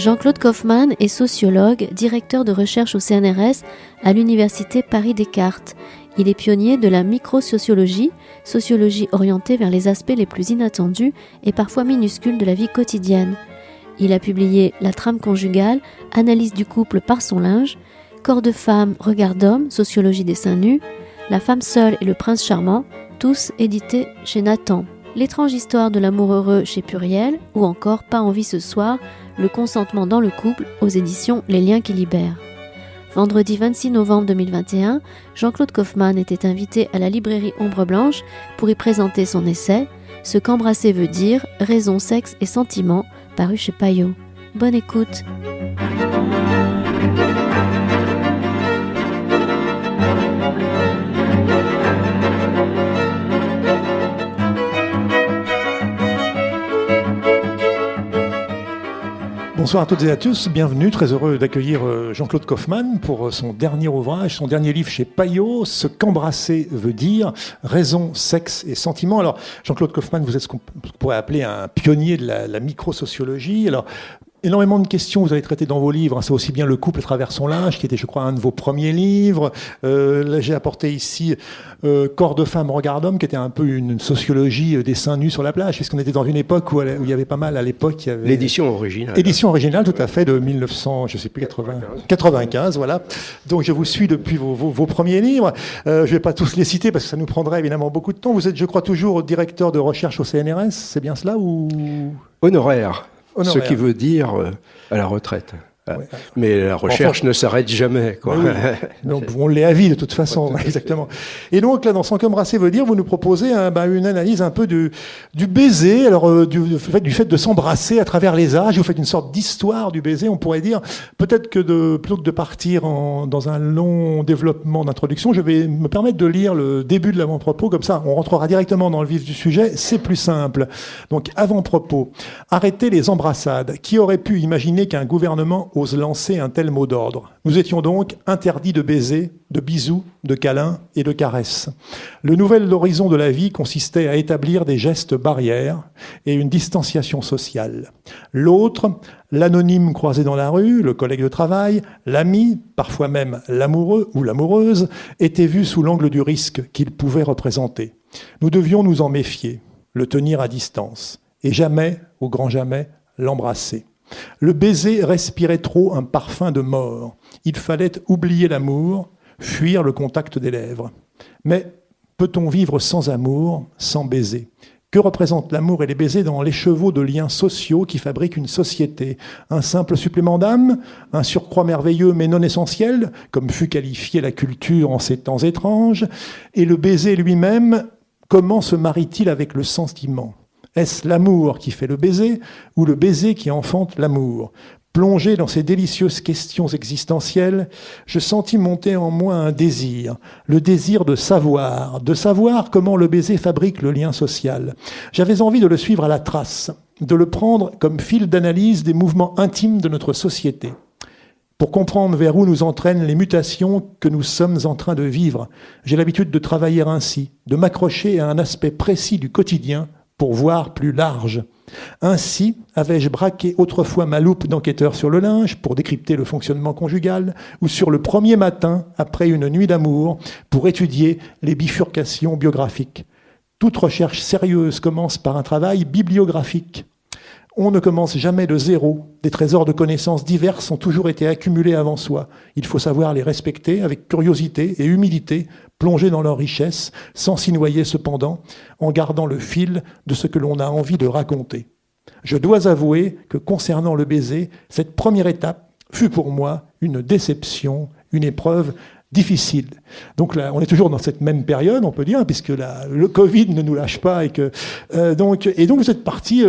Jean-Claude Kaufmann est sociologue, directeur de recherche au CNRS à l'Université Paris-Descartes. Il est pionnier de la microsociologie, sociologie orientée vers les aspects les plus inattendus et parfois minuscules de la vie quotidienne. Il a publié La trame conjugale, analyse du couple par son linge, Corps de femme, regard d'homme, sociologie des seins nus, La femme seule et le prince charmant, tous édités chez Nathan. L'étrange histoire de l'amour heureux chez Pluriel, ou encore Pas envie ce soir, le consentement dans le couple aux éditions Les liens qui libèrent. Vendredi 26 novembre 2021, Jean-Claude Kaufmann était invité à la librairie Ombre Blanche pour y présenter son essai « Ce qu'embrasser veut dire, raison, sexe et sentiment » paru chez Payot. Bonne écoute. Bonsoir à toutes et à tous, bienvenue, très heureux d'accueillir Jean-Claude Kaufmann pour son dernier ouvrage, son dernier livre chez Payot, Ce qu'embrasser veut dire, raison, sexe et sentiment. Alors Jean-Claude Kaufmann, vous êtes ce qu'on pourrait appeler un pionnier de la microsociologie. Alors énormément de questions vous avez traitées dans vos livres, c'est aussi bien le couple à travers son linge, qui était je crois un de vos premiers livres. Là j'ai apporté ici Corps de femme, regard d'homme, qui était un peu une sociologie des seins nus sur la plage, puisqu'on était dans une époque où il y avait pas mal, à l'époque, il y avait... L'édition originale. Édition originale, tout à fait, de 1900, je sais plus, 95, voilà. Donc je vous suis depuis vos premiers livres. Je vais pas tous les citer parce que ça nous prendrait évidemment beaucoup de temps. Vous êtes, je crois, toujours directeur de recherche au CNRS, c'est bien cela ou... Honoraire. Ce qui veut dire à la retraite. Ouais. Mais la recherche ne s'arrête jamais, quoi. Oui. Donc, on l'est à vie de toute façon, ouais, exactement. Et donc là, dans Son qu'embrasser veut dire, vous nous proposez une analyse un peu du baiser, alors du fait de s'embrasser à travers les âges. Vous faites une sorte d'histoire du baiser, on pourrait dire. Peut-être que plutôt que de partir dans un long développement d'introduction, je vais me permettre de lire le début de l'avant-propos, comme ça on rentrera directement dans le vif du sujet, c'est plus simple. Donc avant-propos, arrêtez les embrassades. Qui aurait pu imaginer qu'un gouvernement ose lancer un tel mot d'ordre? Nous étions donc interdits de baisers, de bisous, de câlins et de caresses. Le nouvel horizon de la vie consistait à établir des gestes barrières et une distanciation sociale. L'autre, l'anonyme croisé dans la rue, le collègue de travail, l'ami, parfois même l'amoureux ou l'amoureuse, était vu sous l'angle du risque qu'il pouvait représenter. Nous devions nous en méfier, le tenir à distance, et jamais, au grand jamais, l'embrasser. Le baiser respirait trop un parfum de mort. Il fallait oublier l'amour, fuir le contact des lèvres. Mais peut-on vivre sans amour, sans baiser ? Que représentent l'amour et les baisers dans l'écheveau de liens sociaux qui fabriquent une société ? Un simple supplément d'âme ? Un surcroît merveilleux mais non essentiel, comme fut qualifiée la culture en ces temps étranges ? Et le baiser lui-même, comment se marie-t-il avec le sentiment ? Est-ce l'amour qui fait le baiser ou le baiser qui enfante l'amour ? Plongé dans ces délicieuses questions existentielles, je sentis monter en moi un désir, le désir de savoir comment le baiser fabrique le lien social. J'avais envie de le suivre à la trace, de le prendre comme fil d'analyse des mouvements intimes de notre société, pour comprendre vers où nous entraînent les mutations que nous sommes en train de vivre. J'ai l'habitude de travailler ainsi, de m'accrocher à un aspect précis du quotidien, pour voir plus large. Ainsi, avais-je braqué autrefois ma loupe d'enquêteur sur le linge pour décrypter le fonctionnement conjugal, ou sur le premier matin, après une nuit d'amour, pour étudier les bifurcations biographiques. Toute recherche sérieuse commence par un travail bibliographique. On ne commence jamais de zéro. Des trésors de connaissances diverses ont toujours été accumulés avant soi. Il faut savoir les respecter avec curiosité et humilité, plonger dans leur richesse, sans s'y noyer cependant, en gardant le fil de ce que l'on a envie de raconter. Je dois avouer que concernant le baiser, cette première étape fut pour moi une déception, une épreuve difficile. Donc là, on est toujours dans cette même période, on peut dire, puisque le Covid ne nous lâche pas et que donc vous êtes parti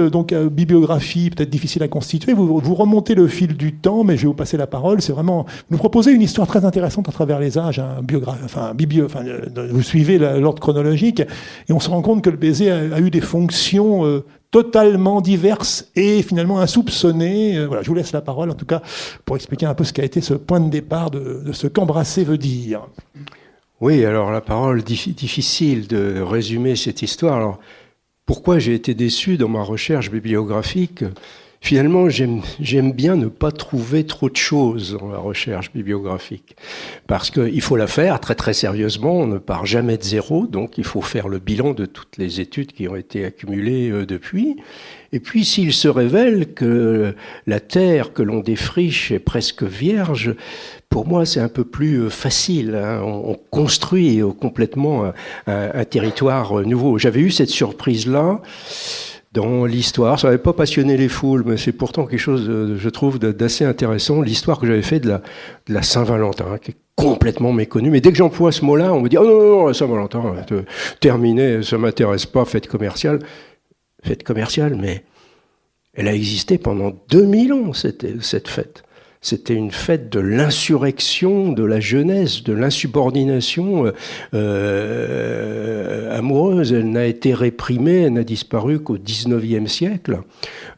bibliographie peut-être difficile à constituer. Vous remontez le fil du temps, mais je vais vous passer la parole. C'est vraiment vous nous proposez une histoire très intéressante à travers les âges, vous suivez l'ordre chronologique et on se rend compte que le baiser a eu des fonctions totalement diverses et finalement insoupçonnées. Voilà, je vous laisse la parole, en tout cas, pour expliquer un peu ce qu'a été ce point de départ de ce qu'embrasser veut dire. Oui, alors la parole, difficile de résumer cette histoire. Alors, pourquoi j'ai été déçu dans ma recherche bibliographique ? Finalement, j'aime bien ne pas trouver trop de choses dans la recherche bibliographique. Parce qu'il faut la faire très très sérieusement, on ne part jamais de zéro, donc il faut faire le bilan de toutes les études qui ont été accumulées depuis. Et puis s'il se révèle que la terre que l'on défriche est presque vierge, pour moi c'est un peu plus facile, hein. On construit complètement un territoire nouveau. J'avais eu cette surprise-là dans l'histoire. Ça n'avait pas passionné les foules, mais c'est pourtant quelque chose, je trouve, d'assez intéressant. L'histoire que j'avais fait de la Saint-Valentin, qui est complètement méconnue. Mais dès que j'emploie ce mot-là, on me dit « Oh non, la Saint-Valentin, terminé, ça ne m'intéresse pas, fête commerciale. » Fête commerciale, mais elle a existé pendant 2000 ans, cette fête. C'était une fête de l'insurrection, de la jeunesse, de l'insubordination amoureuse. Elle n'a été réprimée, elle n'a disparu qu'au XIXe siècle,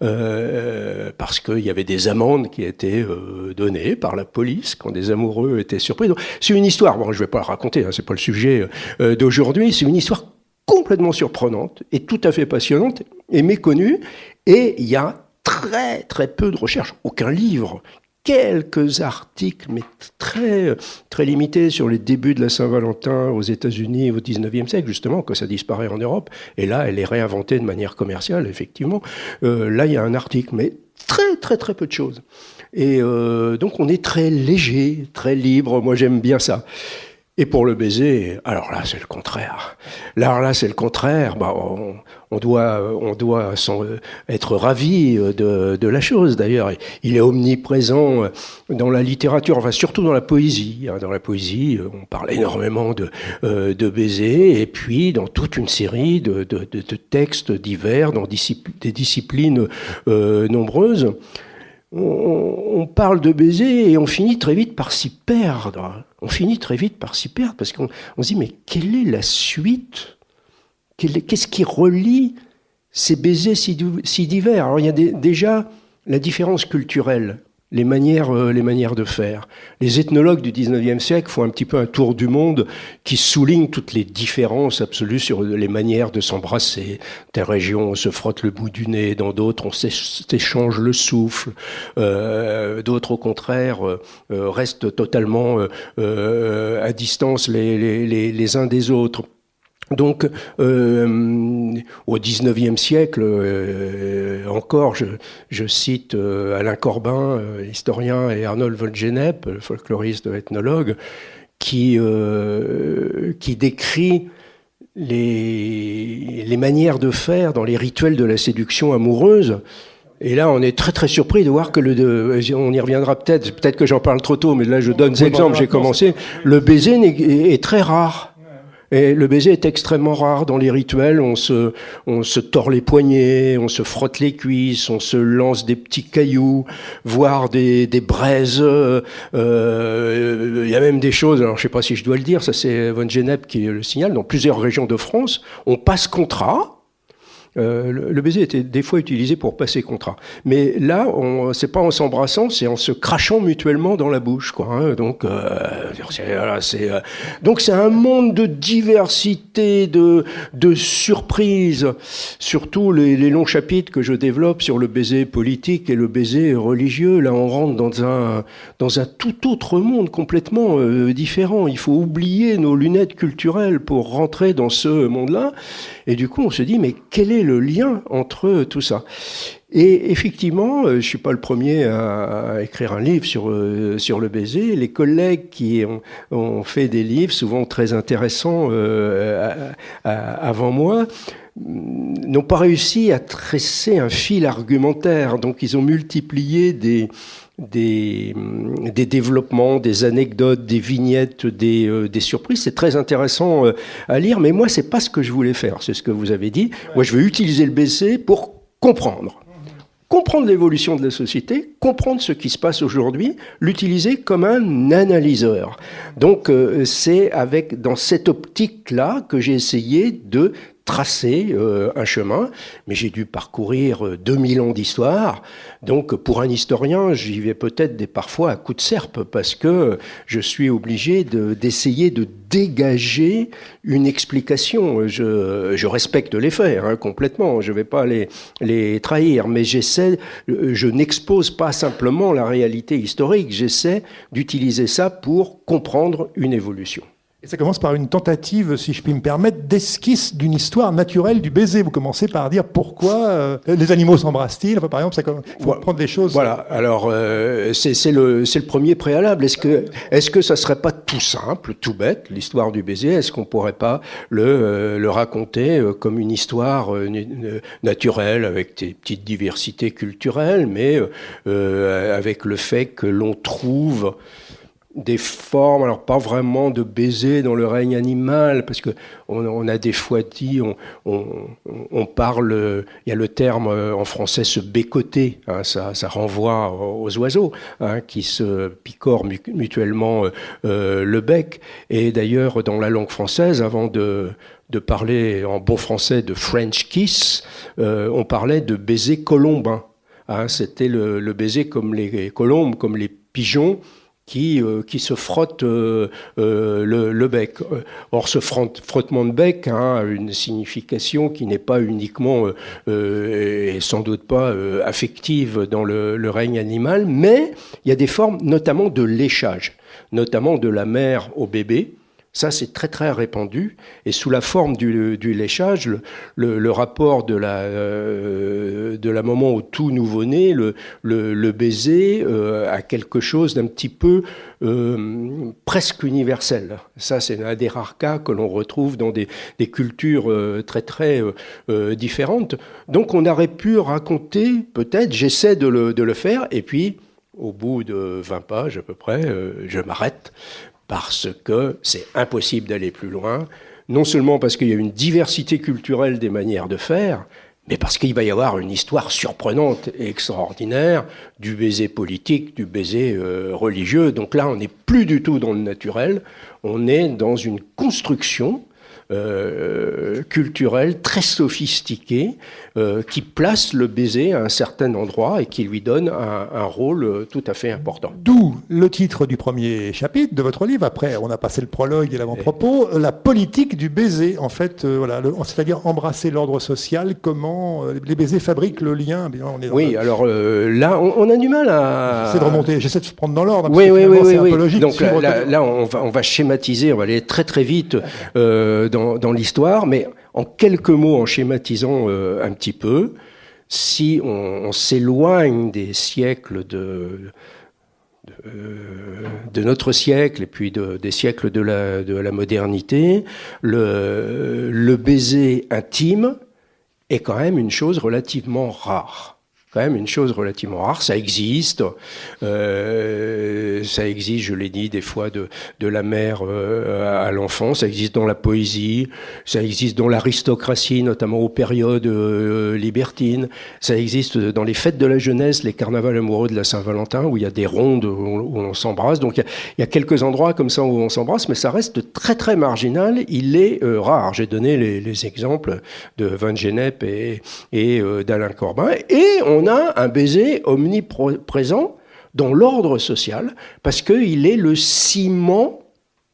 parce qu'il y avait des amendes qui étaient données par la police quand des amoureux étaient surpris. Donc, c'est une histoire, bon, je ne vais pas la raconter, hein, c'est pas le sujet d'aujourd'hui, c'est une histoire complètement surprenante et tout à fait passionnante et méconnue. Et il y a très très peu de recherches, aucun livre, quelques articles, mais très, très limités sur les débuts de la Saint-Valentin aux États-Unis au XIXe siècle, justement, quand ça disparaît en Europe. Et là, elle est réinventée de manière commerciale, effectivement. Là, il y a un article, mais très, très, très peu de choses. Et donc, on est très léger, très libre. Moi, j'aime bien ça. Et pour le baiser, alors là, c'est le contraire. Là, c'est le contraire. Bah, on doit être ravi de la chose. D'ailleurs, il est omniprésent dans la littérature, enfin surtout dans la poésie. Dans la poésie, on parle énormément de baiser, et puis dans toute une série de textes divers, dans des disciplines nombreuses. On parle de baiser et on finit très vite par s'y perdre. Parce qu'on se dit, mais quelle est la suite ? Qu'est-ce qui relie ces baisers si divers ? Alors il y a déjà la différence culturelle, les manières de faire. Les ethnologues du XIXe siècle font un petit peu un tour du monde qui souligne toutes les différences absolues sur les manières de s'embrasser. Des régions, on se frotte le bout du nez, dans d'autres, on s'échange le souffle. D'autres, au contraire, restent totalement à distance les uns des autres. Donc, au XIXe siècle, encore, je cite Alain Corbin, historien, et Arnold Vollgenep, le folkloriste ethnologue, qui décrit les manières de faire dans les rituels de la séduction amoureuse. Et là, on est très très surpris de voir que on y reviendra peut-être que j'en parle trop tôt, mais là je donne des exemples, j'ai commencé. Le baiser est très rare. Et le baiser est extrêmement rare dans les rituels. On se tord les poignets, on se frotte les cuisses, on se lance des petits cailloux, voire des braises. Il y a même des choses, alors je sais pas si je dois le dire, ça c'est Von Genep qui le signale, dans plusieurs régions de France, on passe contrat. Le baiser était des fois utilisé pour passer contrat. Mais là, c'est pas en s'embrassant, c'est en se crachant mutuellement dans la bouche, quoi. Hein. Donc c'est un monde de diversité, de surprises. Surtout les longs chapitres que je développe sur le baiser politique et le baiser religieux. Là, on rentre dans un tout autre monde complètement différent. Il faut oublier nos lunettes culturelles pour rentrer dans ce monde-là. Et du coup, on se dit, mais quel est le lien entre tout ça ? Et effectivement, je suis pas le premier à écrire un livre sur le baiser. Les collègues qui ont fait des livres, souvent très intéressants avant moi, n'ont pas réussi à tresser un fil argumentaire. Donc, ils ont multiplié des développements, des anecdotes, des vignettes, des surprises. C'est très intéressant à lire, mais moi, c'est pas ce que je voulais faire. C'est ce que vous avez dit. Moi, je veux utiliser le baiser pour comprendre l'évolution de la société, comprendre ce qui se passe aujourd'hui, l'utiliser comme un analyseur. Donc, c'est dans cette optique-là que j'ai essayé de tracé un chemin, mais j'ai dû parcourir 2000 ans d'histoire. Donc, pour un historien, j'y vais peut-être parfois à coups de serpe, parce que je suis obligé d'essayer de dégager une explication. Je respecte les faits, complètement, je ne vais pas les trahir, mais je n'expose pas simplement la réalité historique, j'essaie d'utiliser ça pour comprendre une évolution. Et ça commence par une tentative, si je puis me permettre, d'esquisse d'une histoire naturelle du baiser. Vous commencez par dire pourquoi les animaux s'embrassent-ils. Enfin, par exemple, ça faut prendre des choses. Voilà. Alors c'est le premier préalable. Est-ce que ça serait pas tout simple, tout bête, l'histoire du baiser? Est-ce qu'on pourrait pas le raconter comme une histoire naturelle avec des petites diversités culturelles, mais avec le fait que l'on trouve des formes, alors pas vraiment de baiser dans le règne animal, parce que on a des fois dit, on parle, il y a le terme en français se bécoter, ça renvoie aux oiseaux qui se picorent mutuellement le bec. Et d'ailleurs, dans la langue française, avant de parler en bon français de French kiss, on parlait de baiser colombin. C'était le baiser comme les colombes, comme les pigeons, qui se frottent le bec. Or, ce frottement de bec a une signification qui n'est pas uniquement et sans doute pas affective dans le règne animal, mais il y a des formes notamment de léchage, notamment de la mère au bébé. Ça, c'est très très répandu. Et sous la forme du léchage, le rapport de la maman au tout nouveau-né, le baiser, a quelque chose d'un petit peu presque universel. Ça, c'est un des rares cas que l'on retrouve dans des cultures très très différentes. Donc, on aurait pu raconter, peut-être, j'essaie de le faire, et puis, au bout de 20 pages à peu près, je m'arrête, parce que c'est impossible d'aller plus loin, non seulement parce qu'il y a une diversité culturelle des manières de faire, mais parce qu'il va y avoir une histoire surprenante et extraordinaire du baiser politique, du baiser religieux. Donc là, on n'est plus du tout dans le naturel, on est dans une construction culturelle très sophistiquée qui place le baiser à un certain endroit et qui lui donne un rôle tout à fait important. D'où le titre du premier chapitre de votre livre. Après, on a passé le prologue et l'avant-propos. La politique du baiser, en fait, c'est-à-dire embrasser l'ordre social, comment les baisers fabriquent le lien. Oui, alors là, on a du mal à... J'essaie de remonter, j'essaie de se prendre dans l'ordre. Oui. C'est un peu logique. Donc là, on va schématiser, on va aller très très vite dans l'histoire, mais en quelques mots, en schématisant un petit peu, si on s'éloigne des siècles de notre siècle et puis des siècles de la modernité, le baiser intime est quand même une chose relativement rare. Ça existe, je l'ai dit, des fois de la mère à l'enfant, ça existe dans la poésie, ça existe dans l'aristocratie, notamment aux périodes libertines, ça existe dans les fêtes de la jeunesse, les carnavals amoureux de la Saint-Valentin, où il y a des rondes où on s'embrasse, donc il y a quelques endroits comme ça où on s'embrasse, mais ça reste très très marginal, il est rare. J'ai donné les exemples de Van Gennep et d'Alain Corbin, et on a un baiser omniprésent dans l'ordre social, parce qu'il est le ciment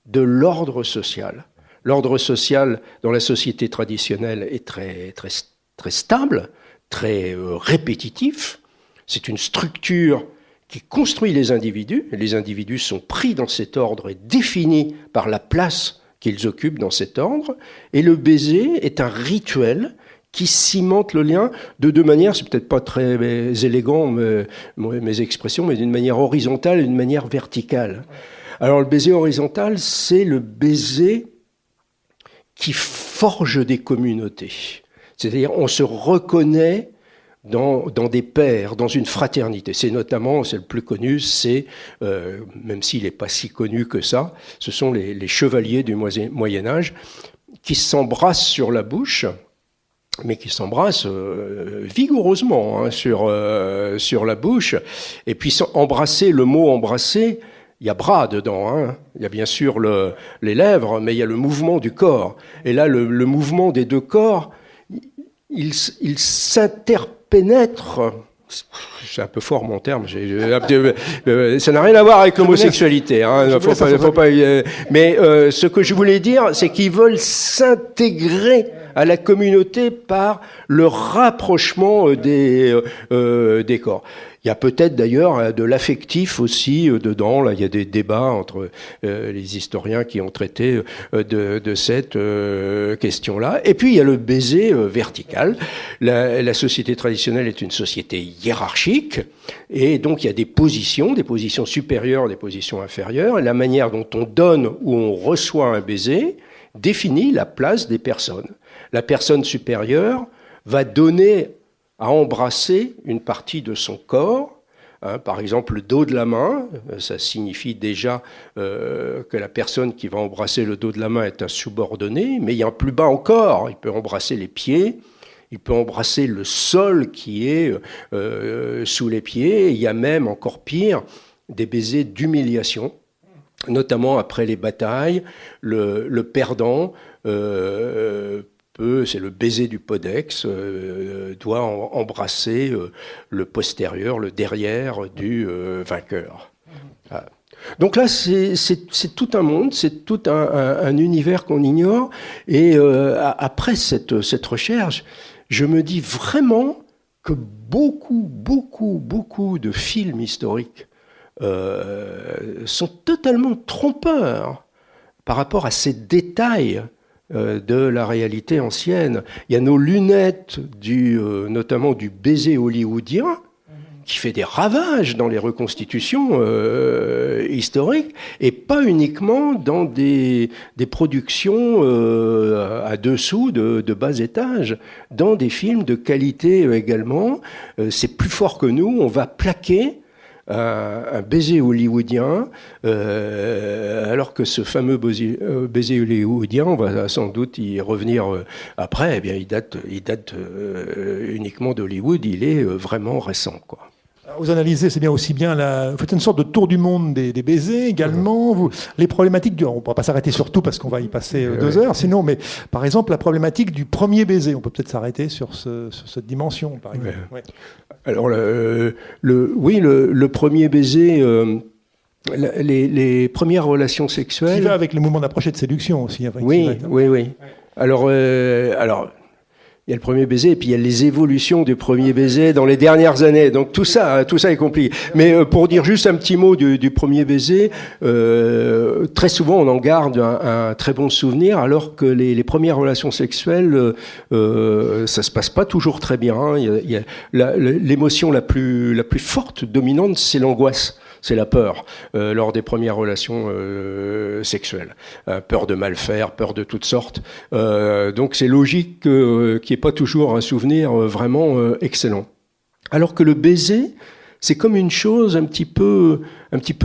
de l'ordre social. L'ordre social dans la société traditionnelle est très, très, très stable, très répétitif. C'est une structure qui construit les individus, et les individus sont pris dans cet ordre et définis par la place qu'ils occupent dans cet ordre, et le baiser est un rituel qui cimente le lien de deux manières, c'est peut-être pas très élégant mes expressions, mais d'une manière horizontale et d'une manière verticale. Alors le baiser horizontal, c'est le baiser qui forge des communautés. C'est-à-dire on se reconnaît dans des pairs, dans une fraternité. C'est le plus connu, même s'il n'est pas si connu que ça, ce sont les chevaliers du Moyen-Âge qui s'embrassent sur la bouche, mais qui s'embrassent vigoureusement sur la bouche. Et puis embrasser, le mot embrasser il y a bras dedans, hein. Il y a bien sûr les lèvres, mais il y a le mouvement du corps. Et là, le mouvement des deux corps, il s'interpénètre. C'est un peu fort mon terme. Ça n'a rien à voir avec l'homosexualité. Hein. Faut pas, mais ce que je voulais dire, c'est qu'ils veulent s'intégrer à la communauté par le rapprochement des corps. Il y a peut-être d'ailleurs de l'affectif aussi dedans. Là, il y a des débats entre les historiens qui ont traité de cette question-là. Et puis il y a le baiser vertical. La société traditionnelle est une société hiérarchique, et donc il y a des positions supérieures, des positions inférieures. Et la manière dont on donne ou on reçoit un baiser définit la place des personnes. La personne supérieure va donner à embrasser une partie de son corps, hein, par exemple le dos de la main, ça signifie déjà que la personne qui va embrasser le dos de la main est un subordonné, mais il y a un plus bas encore, il peut embrasser les pieds, il peut embrasser le sol qui est sous les pieds, il y a même, encore pire, des baisers d'humiliation, notamment après les batailles, le perdant c'est le baiser du podex, doit embrasser le postérieur, le derrière du vainqueur. Voilà. Donc là, c'est tout un monde, c'est tout un univers qu'on ignore. Et après cette recherche, je me dis vraiment que beaucoup de films historiques sont totalement trompeurs par rapport à ces détails de la réalité ancienne. Il y a nos lunettes notamment du baiser hollywoodien qui fait des ravages dans les reconstitutions historiques, et pas uniquement dans des productions à dessous de bas étage, dans des films de qualité également. C'est plus fort que nous, on va plaquer un baiser hollywoodien, alors que ce fameux baiser hollywoodien, on va sans doute y revenir après, eh bien, il date uniquement d'Hollywood, il est vraiment récent, quoi. Vous analysez, c'est bien aussi bien, vous faites une sorte de tour du monde des baisers également. Les problématiques, on ne pourra pas s'arrêter sur tout parce qu'on va y passer 2 heures, sinon, mais par exemple, la problématique du premier baiser, on peut peut-être s'arrêter sur cette dimension, par exemple. Ouais. Alors, le premier baiser, les premières relations sexuelles. Qui va avec le mouvement d'approche et de séduction aussi. Oui. Alors, il y a le premier baiser, et puis il y a les évolutions du premier baiser dans les dernières années. Donc tout ça est compliqué. Mais pour dire juste un petit mot du premier baiser, très souvent on en garde un très bon souvenir, alors que les premières relations sexuelles, ça se passe pas toujours très bien. Hein. Il y a l'émotion la plus forte, dominante, c'est l'angoisse. C'est la peur lors des premières relations sexuelles. Peur de mal faire, peur de toutes sortes. Donc c'est logique qu'il n'y ait pas toujours un souvenir vraiment excellent. Alors que le baiser, c'est comme une chose un petit peu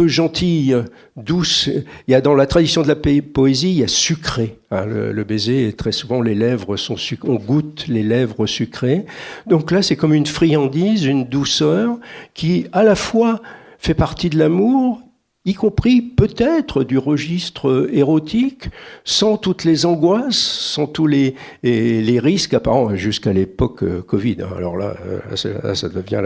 gentille, douce. Il y a dans la tradition de la poésie, il y a sucré. Hein, le baiser, très souvent les lèvres sont sucrées, on goûte les lèvres sucrées. Donc là, c'est comme une friandise, une douceur qui à la fois fait partie de l'amour, y compris peut-être du registre érotique, sans toutes les angoisses, sans tous les risques apparents, jusqu'à l'époque Covid. Alors là, ça devient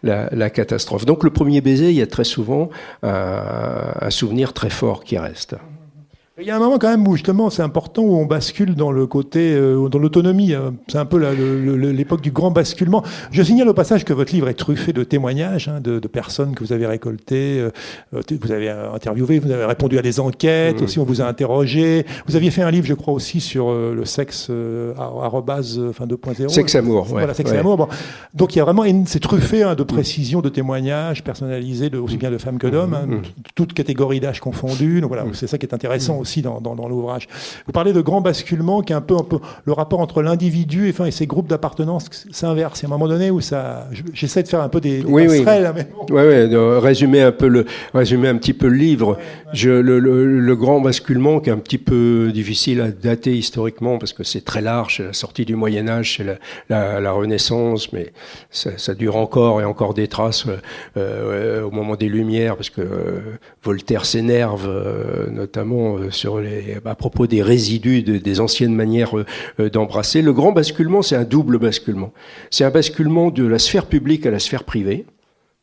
la catastrophe. Donc le premier baiser, il y a très souvent un souvenir très fort qui reste. Il y a un moment quand même où justement c'est important, où on bascule dans le côté, dans l'autonomie. C'est un peu l'époque du grand basculement. Je signale au passage que votre livre est truffé de témoignages, hein, de personnes que vous avez récoltées, vous avez interviewé, vous avez répondu à des enquêtes, aussi on vous a interrogé. Vous aviez fait un livre, je crois, aussi sur le sexe, @, 2.0. Sexe-amour, ouais. Voilà, sexe-amour. Bon. Donc il y a vraiment, c'est truffé de précisions, de témoignages personnalisés, aussi bien de femmes que d'hommes, hein, toutes catégories d'âge confondues. Donc voilà, c'est ça qui est intéressant aussi. aussi dans l'ouvrage. Vous parlez de grand basculement, qui est un peu le rapport entre l'individu et ces groupes d'appartenance s'inverse. Il y a un moment donné où j'essaie de faire un peu des passerelles. Oui, résumer un petit peu le livre. Le grand basculement, qui est un petit peu difficile à dater historiquement, parce que c'est très large, c'est la sortie du Moyen-Âge, c'est la Renaissance, mais ça dure encore et encore des traces au moment des Lumières, parce que Voltaire s'énerve notamment à propos des résidus des anciennes manières d'embrasser. Le grand basculement, c'est un double basculement. C'est un basculement de la sphère publique à la sphère privée.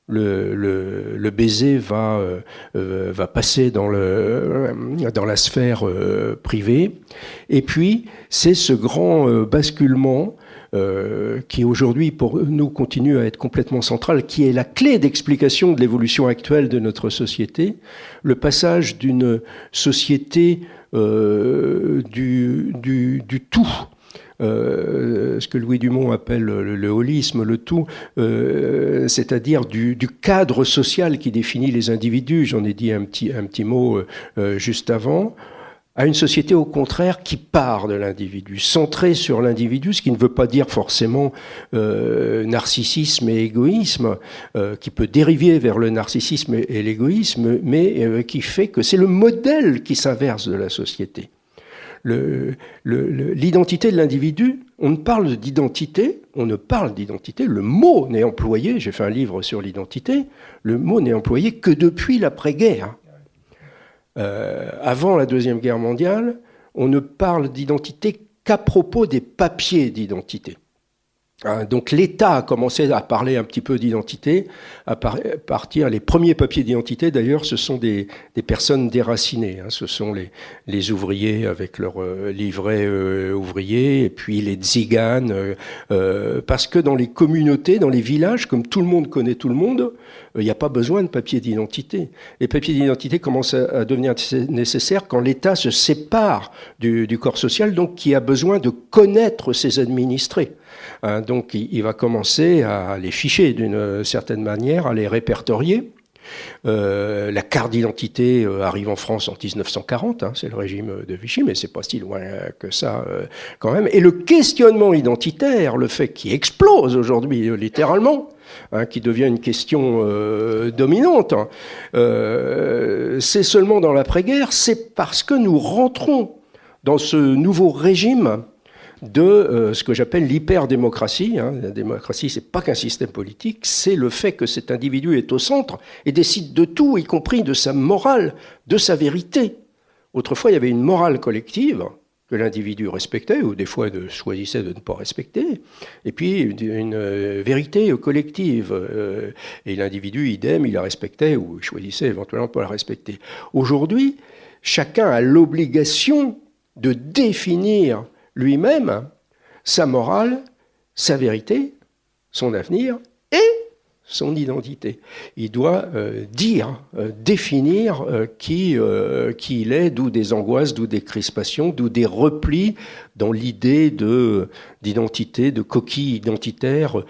Le baiser va passer dans la sphère privée, et puis c'est ce grand basculement qui aujourd'hui pour nous continue à être complètement central, qui est la clé d'explication de l'évolution actuelle de notre société, le passage d'une société du tout, ce que Louis Dumont appelle le holisme, le tout, c'est-à-dire du cadre social qui définit les individus, j'en ai dit un petit mot juste avant, à une société au contraire qui part de l'individu, centrée sur l'individu, ce qui ne veut pas dire forcément narcissisme et égoïsme, qui peut dériver vers le narcissisme et l'égoïsme, mais qui fait que c'est le modèle qui s'inverse de la société. L'identité de l'individu, on ne parle d'identité, le mot n'est employé, j'ai fait un livre sur l'identité, le mot n'est employé que depuis l'après-guerre. Avant la Deuxième Guerre mondiale, on ne parle d'identité qu'à propos des papiers d'identité. Donc l'État a commencé à parler un petit peu d'identité, à partir, les premiers papiers d'identité d'ailleurs, ce sont des personnes déracinées, ce sont les ouvriers avec leur livret ouvrier, et puis les tziganes, parce que dans les communautés, dans les villages, comme tout le monde connaît tout le monde, il n'y a pas besoin de papiers d'identité. Les papiers d'identité commencent à devenir nécessaires quand l'État se sépare du corps social, donc qui a besoin de connaître ses administrés. Donc il va commencer à les ficher d'une certaine manière, à les répertorier. La carte d'identité arrive en France en 1940, c'est le régime de Vichy, mais c'est pas si loin que ça quand même. Et le questionnement identitaire, le fait qu'il explose aujourd'hui littéralement, qui devient une question dominante, c'est seulement dans l'après-guerre, c'est parce que nous rentrons dans ce nouveau régime de ce que j'appelle l'hyperdémocratie. La démocratie, c'est pas qu'un système politique, c'est le fait que cet individu est au centre et décide de tout, y compris de sa morale, de sa vérité. Autrefois, il y avait une morale collective que l'individu respectait, ou des fois choisissait de ne pas respecter, et puis une vérité collective. Et l'individu, idem, il la respectait, ou choisissait éventuellement de pas la respecter. Aujourd'hui, chacun a l'obligation de définir lui-même sa morale, sa vérité, son avenir et son identité. Il doit définir qui il est, d'où des angoisses, d'où des crispations, d'où des replis dans l'idée d'identité, de coquille identitaire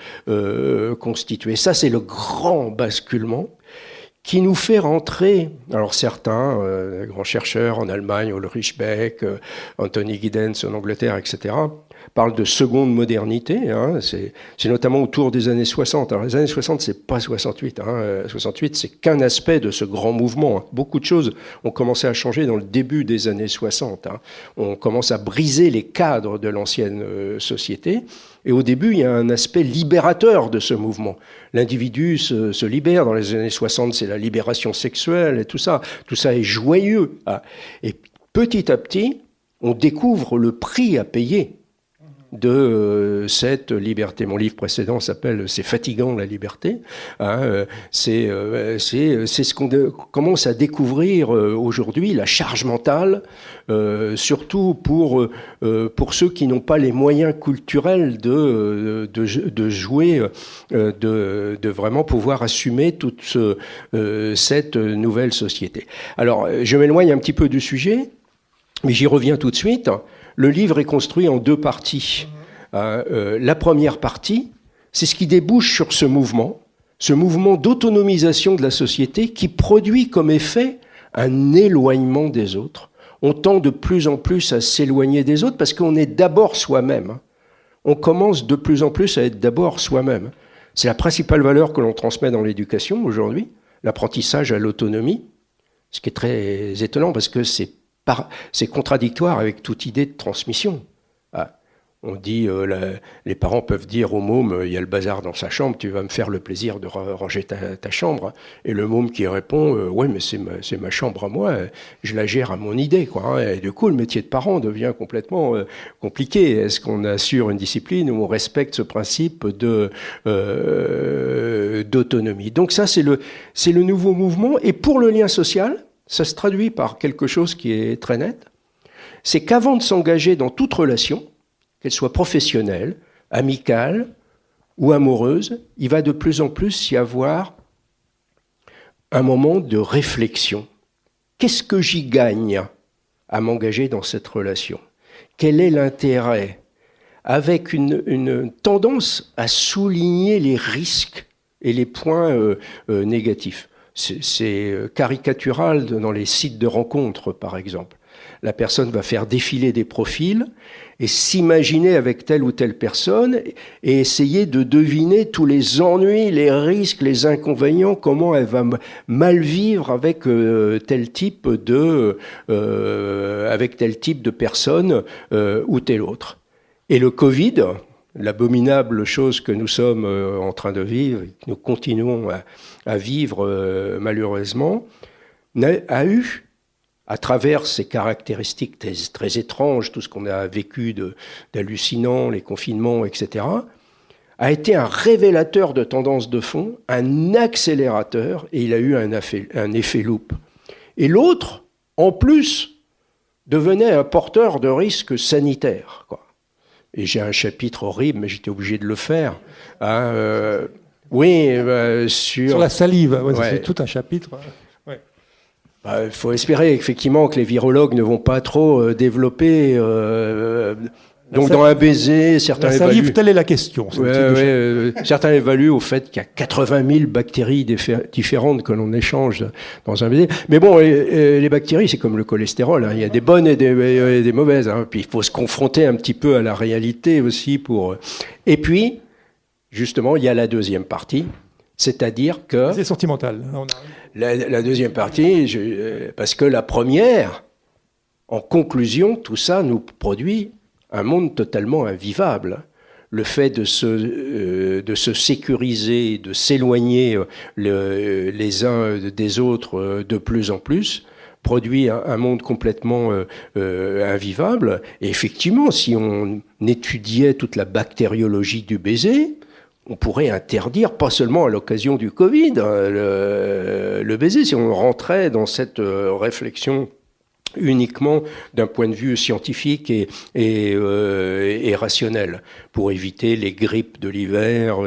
constituée. Ça, c'est le grand basculement qui nous fait rentrer, alors certains, grands chercheurs en Allemagne, Ulrich Beck, Anthony Giddens en Angleterre, etc., parlent de seconde modernité, c'est notamment autour des années 60. Alors les années 60, c'est pas 68, 68, c'est qu'un aspect de ce grand mouvement. Beaucoup de choses ont commencé à changer dans le début des années 60. On commence à briser les cadres de l'ancienne société. Et au début, il y a un aspect libérateur de ce mouvement. L'individu se libère. Dans les années 60, c'est la libération sexuelle et tout ça. Tout ça est joyeux. Et petit à petit, on découvre le prix à payer de cette liberté. Mon livre précédent s'appelle « C'est fatigant la liberté ». C'est ce qu'on commence à découvrir aujourd'hui, la charge mentale, surtout pour ceux qui n'ont pas les moyens culturels de jouer, de vraiment pouvoir assumer toute cette nouvelle société. Alors, je m'éloigne un petit peu du sujet, mais j'y reviens tout de suite. Le livre est construit en deux parties. La première partie, c'est ce qui débouche sur ce mouvement d'autonomisation de la société qui produit comme effet un éloignement des autres. on tend de plus en plus à s'éloigner des autres parce qu'on est d'abord soi-même. On commence de plus en plus à être d'abord soi-même. C'est la principale valeur que l'on transmet dans l'éducation aujourd'hui, l'apprentissage à l'autonomie, ce qui est très étonnant parce que c'est contradictoire avec toute idée de transmission. On dit, les parents peuvent dire au môme, il y a le bazar dans sa chambre, tu vas me faire le plaisir de ranger ta chambre. Et le môme qui répond, ouais, mais c'est ma chambre à moi, je la gère à mon idée, quoi. Et du coup, le métier de parent devient complètement compliqué. Est-ce qu'on assure une discipline où on respecte ce principe d'autonomie? Donc ça, c'est le nouveau mouvement. Et pour le lien social, ça se traduit par quelque chose qui est très net. C'est qu'avant de s'engager dans toute relation, qu'elle soit professionnelle, amicale ou amoureuse, il va de plus en plus y avoir un moment de réflexion. Qu'est-ce que j'y gagne à m'engager dans cette relation? Quel est l'intérêt? Avec une tendance à souligner les risques et les points négatifs. C'est caricatural dans les sites de rencontres, par exemple. La personne va faire défiler des profils et s'imaginer avec telle ou telle personne et essayer de deviner tous les ennuis, les risques, les inconvénients, comment elle va mal vivre avec tel type de personne ou tel autre. Et le Covid, l'abominable chose que nous sommes en train de vivre, que nous continuons à vivre malheureusement, a eu, à travers ces caractéristiques très étranges, tout ce qu'on a vécu d'hallucinant, les confinements, etc., a été un révélateur de tendances de fond, un accélérateur, et il a eu un effet loupe. Et l'autre, en plus, devenait un porteur de risques sanitaires, quoi. Et j'ai un chapitre horrible, mais j'étais obligé de le faire. Sur la salive, ouais. C'est tout un chapitre. Il faut espérer effectivement que les virologues ne vont pas trop développer. Donc dans un baiser, certains évaluent. La salive, telle est la question. Certains évaluent au fait qu'il y a 80 000 bactéries différentes que l'on échange dans un baiser. Mais bon, les bactéries, c'est comme le cholestérol. Hein. Il y a des bonnes et des mauvaises. Hein. Puis il faut se confronter un petit peu à la réalité aussi pour. Et puis, justement, il y a la deuxième partie. C'est-à-dire que... C'est sentimental. La deuxième partie, parce que la première, en conclusion, tout ça nous produit un monde totalement invivable. Le fait de se sécuriser, de s'éloigner les uns des autres de plus en plus, produit un monde complètement invivable. Et effectivement, si on étudiait toute la bactériologie du baiser, on pourrait interdire, pas seulement à l'occasion du Covid, le baiser, si on rentrait dans cette réflexion uniquement d'un point de vue scientifique et rationnel, pour éviter les grippes de l'hiver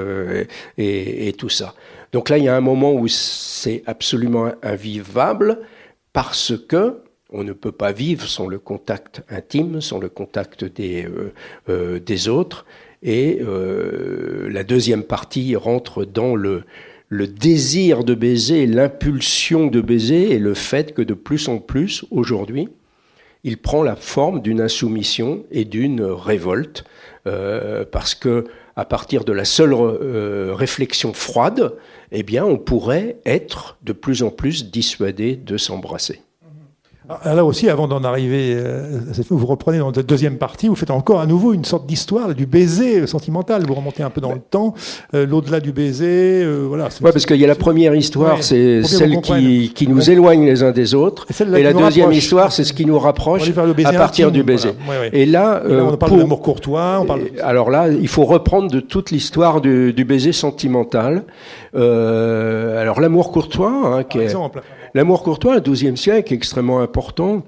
et tout ça. Donc là, il y a un moment où c'est absolument invivable, parce que on ne peut pas vivre sans le contact intime, sans le contact des autres. Et la deuxième partie rentre dans le désir de baiser, l'impulsion de baiser, et le fait que de plus en plus, aujourd'hui, il prend la forme d'une insoumission et d'une révolte, parce que à partir de la seule réflexion froide, eh bien, on pourrait être de plus en plus dissuadé de s'embrasser. Alors là aussi, avant d'en arriver, vous reprenez dans la deuxième partie, vous faites encore à nouveau une sorte d'histoire du baiser sentimental. Vous remontez un peu dans le temps, l'au-delà du baiser. Voilà. Oui, parce qu'il y a la première histoire, c'est celle qui nous éloigne les uns des autres. Et la deuxième histoire, c'est ce qui nous rapproche à partir du baiser. Voilà. Et là, on parle de l'amour courtois. Alors là, il faut reprendre de toute l'histoire du baiser sentimental. Alors l'amour courtois, qui est... L'amour courtois, le XIIe siècle, est extrêmement important,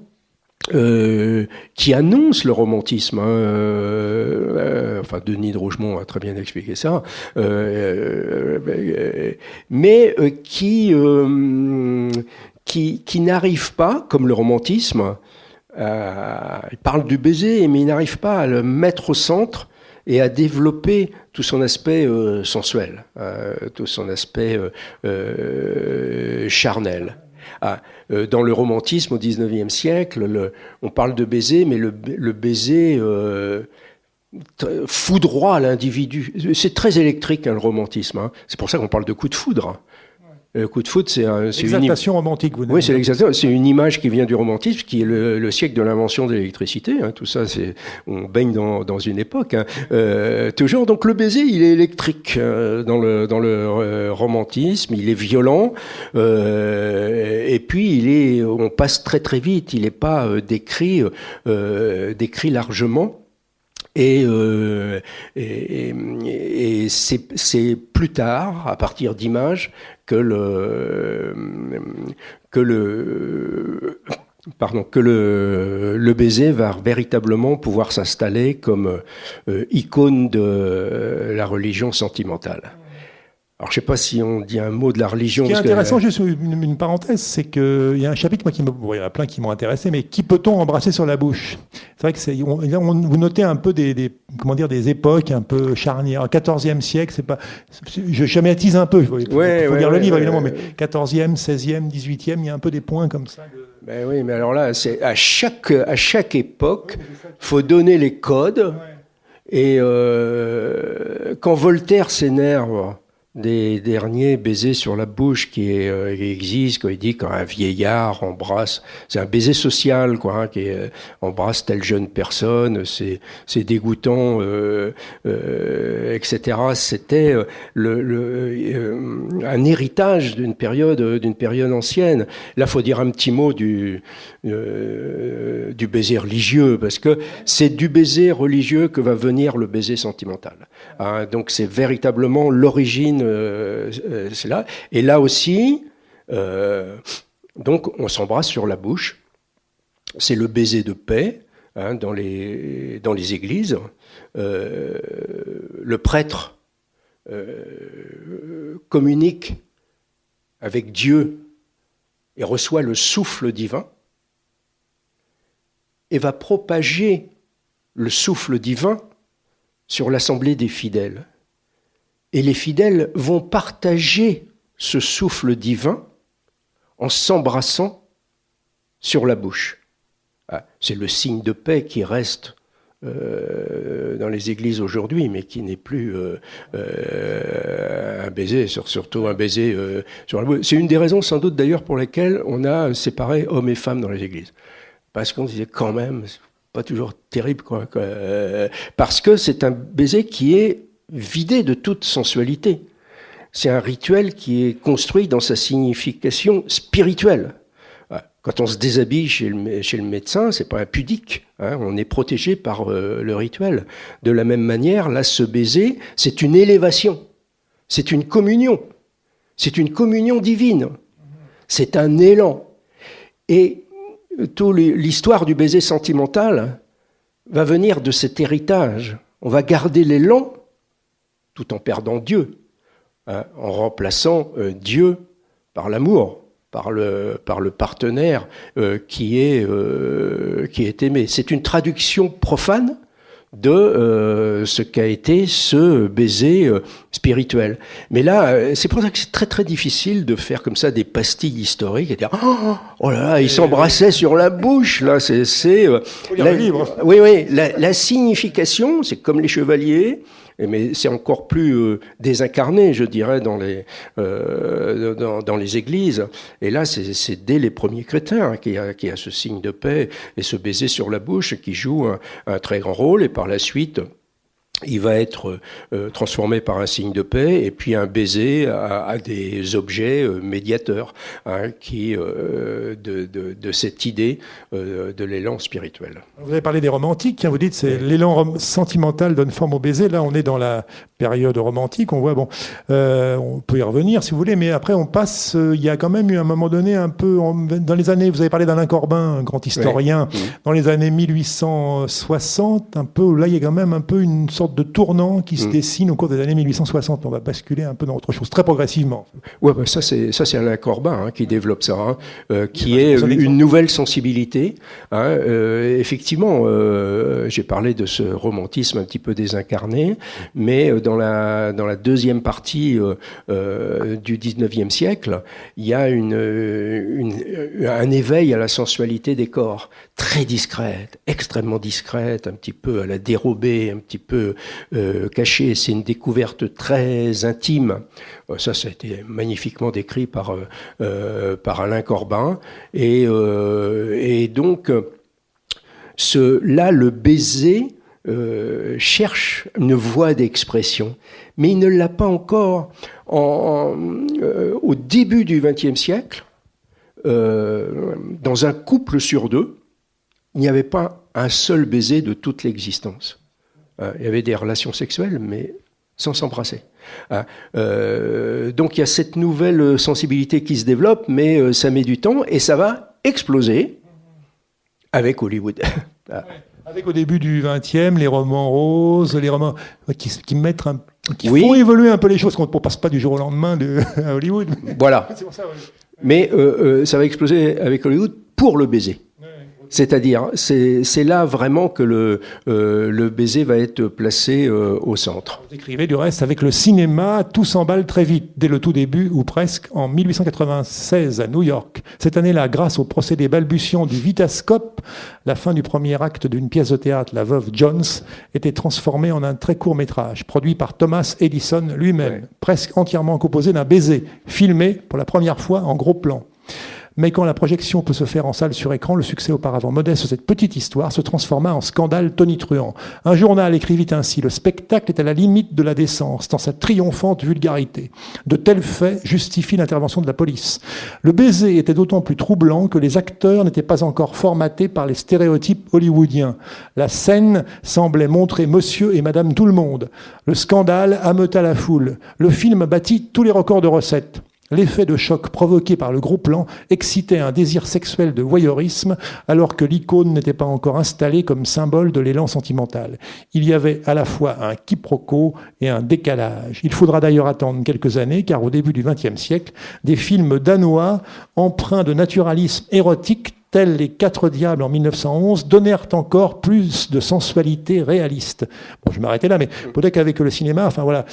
qui annonce le romantisme. Enfin, Denis de Rougemont a très bien expliqué ça, mais qui n'arrive pas, comme le romantisme, il parle du baiser, mais il n'arrive pas à le mettre au centre et à développer tout son aspect sensuel, tout son aspect charnel. Dans le romantisme au XIXe siècle, on parle de baiser, mais le baiser foudroie l'individu. C'est très électrique, le romantisme. Hein. C'est pour ça qu'on parle de coup de foudre. Le coup de foudre, c'est l'exaltation romantique. Oui, c'est l'exaltation. C'est une image qui vient du romantisme, qui est le siècle de l'invention de l'électricité. Hein. Tout ça, on baigne dans une époque. Hein. Toujours, donc le baiser, il est électrique dans le romantisme. Il est violent, et puis on passe très très vite. Il n'est pas décrit largement. Et c'est plus tard, à partir d'images, que le baiser va véritablement pouvoir s'installer comme icône de la religion sentimentale. Alors, je ne sais pas si on dit un mot de la religion. Ce qui est intéressant, juste une parenthèse, c'est qu'il y a un chapitre, il y en a plein qui m'ont intéressé, mais qui peut-on embrasser sur la bouche? C'est vrai que vous notez un peu des époques un peu charnières. 14e siècle, c'est pas, je schématise un peu, il faut lire le livre évidemment, mais 14e, 16e, 18e, il y a un peu des points comme ça. Ben oui, mais alors là, c'est à chaque époque, faut donner les codes. Et quand Voltaire s'énerve des derniers baisers sur la bouche qui existent, quand il dit quand un vieillard embrasse, c'est un baiser social, quoi, hein, qui embrasse telle jeune personne, c'est dégoûtant, etc. C'était un héritage d'une période ancienne. Là, faut dire un petit mot du baiser religieux, parce que c'est du baiser religieux que va venir le baiser sentimental. Hein, donc c'est véritablement l'origine. C'est là. Et là aussi, donc on s'embrasse sur la bouche. C'est le baiser de paix, hein, dans les églises. Le prêtre communique avec Dieu et reçoit le souffle divin et va propager le souffle divin sur l'assemblée des fidèles. Et les fidèles vont partager ce souffle divin en s'embrassant sur la bouche. C'est le signe de paix qui reste dans les églises aujourd'hui, mais qui n'est plus un baiser, surtout un baiser sur la bouche. C'est une des raisons sans doute d'ailleurs pour lesquelles on a séparé hommes et femmes dans les églises. Parce qu'on disait quand même, c'est pas toujours terrible, quoi. Parce que c'est un baiser qui est vidé de toute sensualité. C'est un rituel qui est construit dans sa signification spirituelle. Quand on se déshabille chez le médecin, c'est pas impudique, hein, on est protégé par le rituel. De la même manière, là, ce baiser, c'est une élévation, c'est une communion divine, c'est un élan. Et toute l'histoire du baiser sentimental va venir de cet héritage. On va garder l'élan tout en perdant Dieu, hein, en remplaçant Dieu par l'amour, par le partenaire qui est aimé. C'est une traduction profane de ce qu'a été ce baiser spirituel. Mais là, c'est pour ça que c'est très très difficile de faire comme ça des pastilles historiques et dire oh là là, ils s'embrassaient sur la bouche. Là, la signification, c'est comme les chevaliers. Mais c'est encore plus désincarné, je dirais, dans les églises. Et là, c'est dès les premiers chrétiens qu'il y a ce signe de paix et ce baiser sur la bouche qui joue un très grand rôle. Et par la suite, il va être transformé par un signe de paix et puis un baiser à des objets médiateurs, hein, de cette idée de l'élan spirituel. Vous avez parlé des romantiques, hein, vous dites c'est l'élan sentimental donne forme au baiser. Là, on est dans la période romantique. On voit, on peut y revenir si vous voulez, mais après on passe. Il y a quand même eu à un moment donné un peu dans les années. Vous avez parlé d'Alain Corbin, un grand historien, dans les années 1860, un peu. Là, il y a quand même un peu une sorte sorte de tournant qui se dessine au cours des années 1860. On va basculer un peu dans autre chose, très progressivement. Ouais, bah ça c'est Alain Corbin qui développe ça, qui est une nouvelle sensibilité. Effectivement, j'ai parlé de ce romantisme un petit peu désincarné, mais dans la deuxième partie du 19e siècle, il y a un éveil à la sensualité des corps, très discrète, extrêmement discrète, un petit peu à la dérobée, un petit peu cachée. C'est une découverte très intime. Ça a été magnifiquement décrit par Alain Corbin. Et donc, là, le baiser cherche une voie d'expression, mais il ne l'a pas encore. Au début du XXe siècle, dans un couple sur deux, il n'y avait pas un seul baiser de toute l'existence. Il y avait des relations sexuelles, mais sans s'embrasser. Donc il y a cette nouvelle sensibilité qui se développe, mais ça met du temps et ça va exploser avec Hollywood. Avec au début du XXe, les romans roses, les romans qui oui. font évoluer un peu les choses, qu'on ne passe pas du jour au lendemain à Hollywood. Voilà. C'est pour ça, ouais. Mais ça va exploser avec Hollywood pour le baiser. C'est-à-dire, c'est là vraiment que le baiser va être placé au centre. Vous écrivez du reste, avec le cinéma, tout s'emballe très vite, dès le tout début, ou presque, en 1896 à New York. Cette année-là, grâce au procédé balbutiant du Vitascope, la fin du premier acte d'une pièce de théâtre, La Veuve Jones, était transformée en un très court métrage, produit par Thomas Edison lui-même, presque entièrement composé d'un baiser, filmé pour la première fois en gros plan. Mais quand la projection peut se faire en salle sur écran, le succès auparavant modeste de cette petite histoire se transforma en scandale tonitruant. Un journal écrivit ainsi: « Le spectacle est à la limite de la décence, dans sa triomphante vulgarité. De tels faits justifient l'intervention de la police. Le baiser était d'autant plus troublant que les acteurs n'étaient pas encore formatés par les stéréotypes hollywoodiens. La scène semblait montrer monsieur et madame tout le monde. Le scandale ameuta la foule. Le film battit tous les records de recettes. L'effet de choc provoqué par le gros plan excitait un désir sexuel de voyeurisme, alors que l'icône n'était pas encore installée comme symbole de l'élan sentimental. Il y avait à la fois un quiproquo et un décalage. Il faudra d'ailleurs attendre quelques années, car au début du XXe siècle, des films danois empreints de naturalisme érotique, tels Les Quatre Diables en 1911, donnèrent encore plus de sensualité réaliste. Bon, je vais m'arrêter là, mais peut-être qu'avec le cinéma, enfin voilà,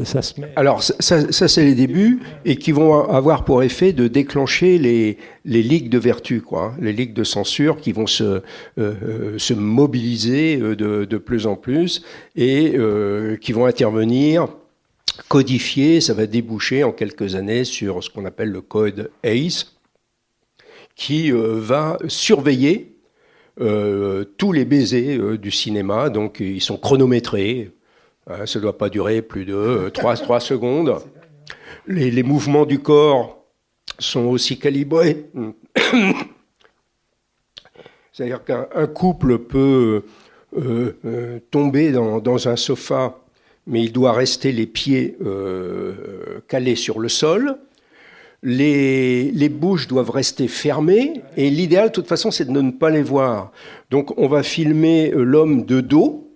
ça se met... Alors, ça c'est les débuts, et qui vont avoir pour effet de déclencher les ligues de vertu, quoi, les ligues de censure qui vont se mobiliser de plus en plus, et qui vont intervenir, codifier. Ça va déboucher en quelques années sur ce qu'on appelle le code ACE, qui va surveiller tous les baisers du cinéma. Donc ils sont chronométrés, ça ne doit pas durer plus de 3 secondes. Les mouvements du corps sont aussi calibrés. C'est-à-dire qu'un couple peut tomber dans un sofa, mais il doit rester les pieds calés sur le sol. Les bouches doivent rester fermées, et l'idéal, de toute façon, c'est de ne pas les voir. Donc, on va filmer l'homme de dos,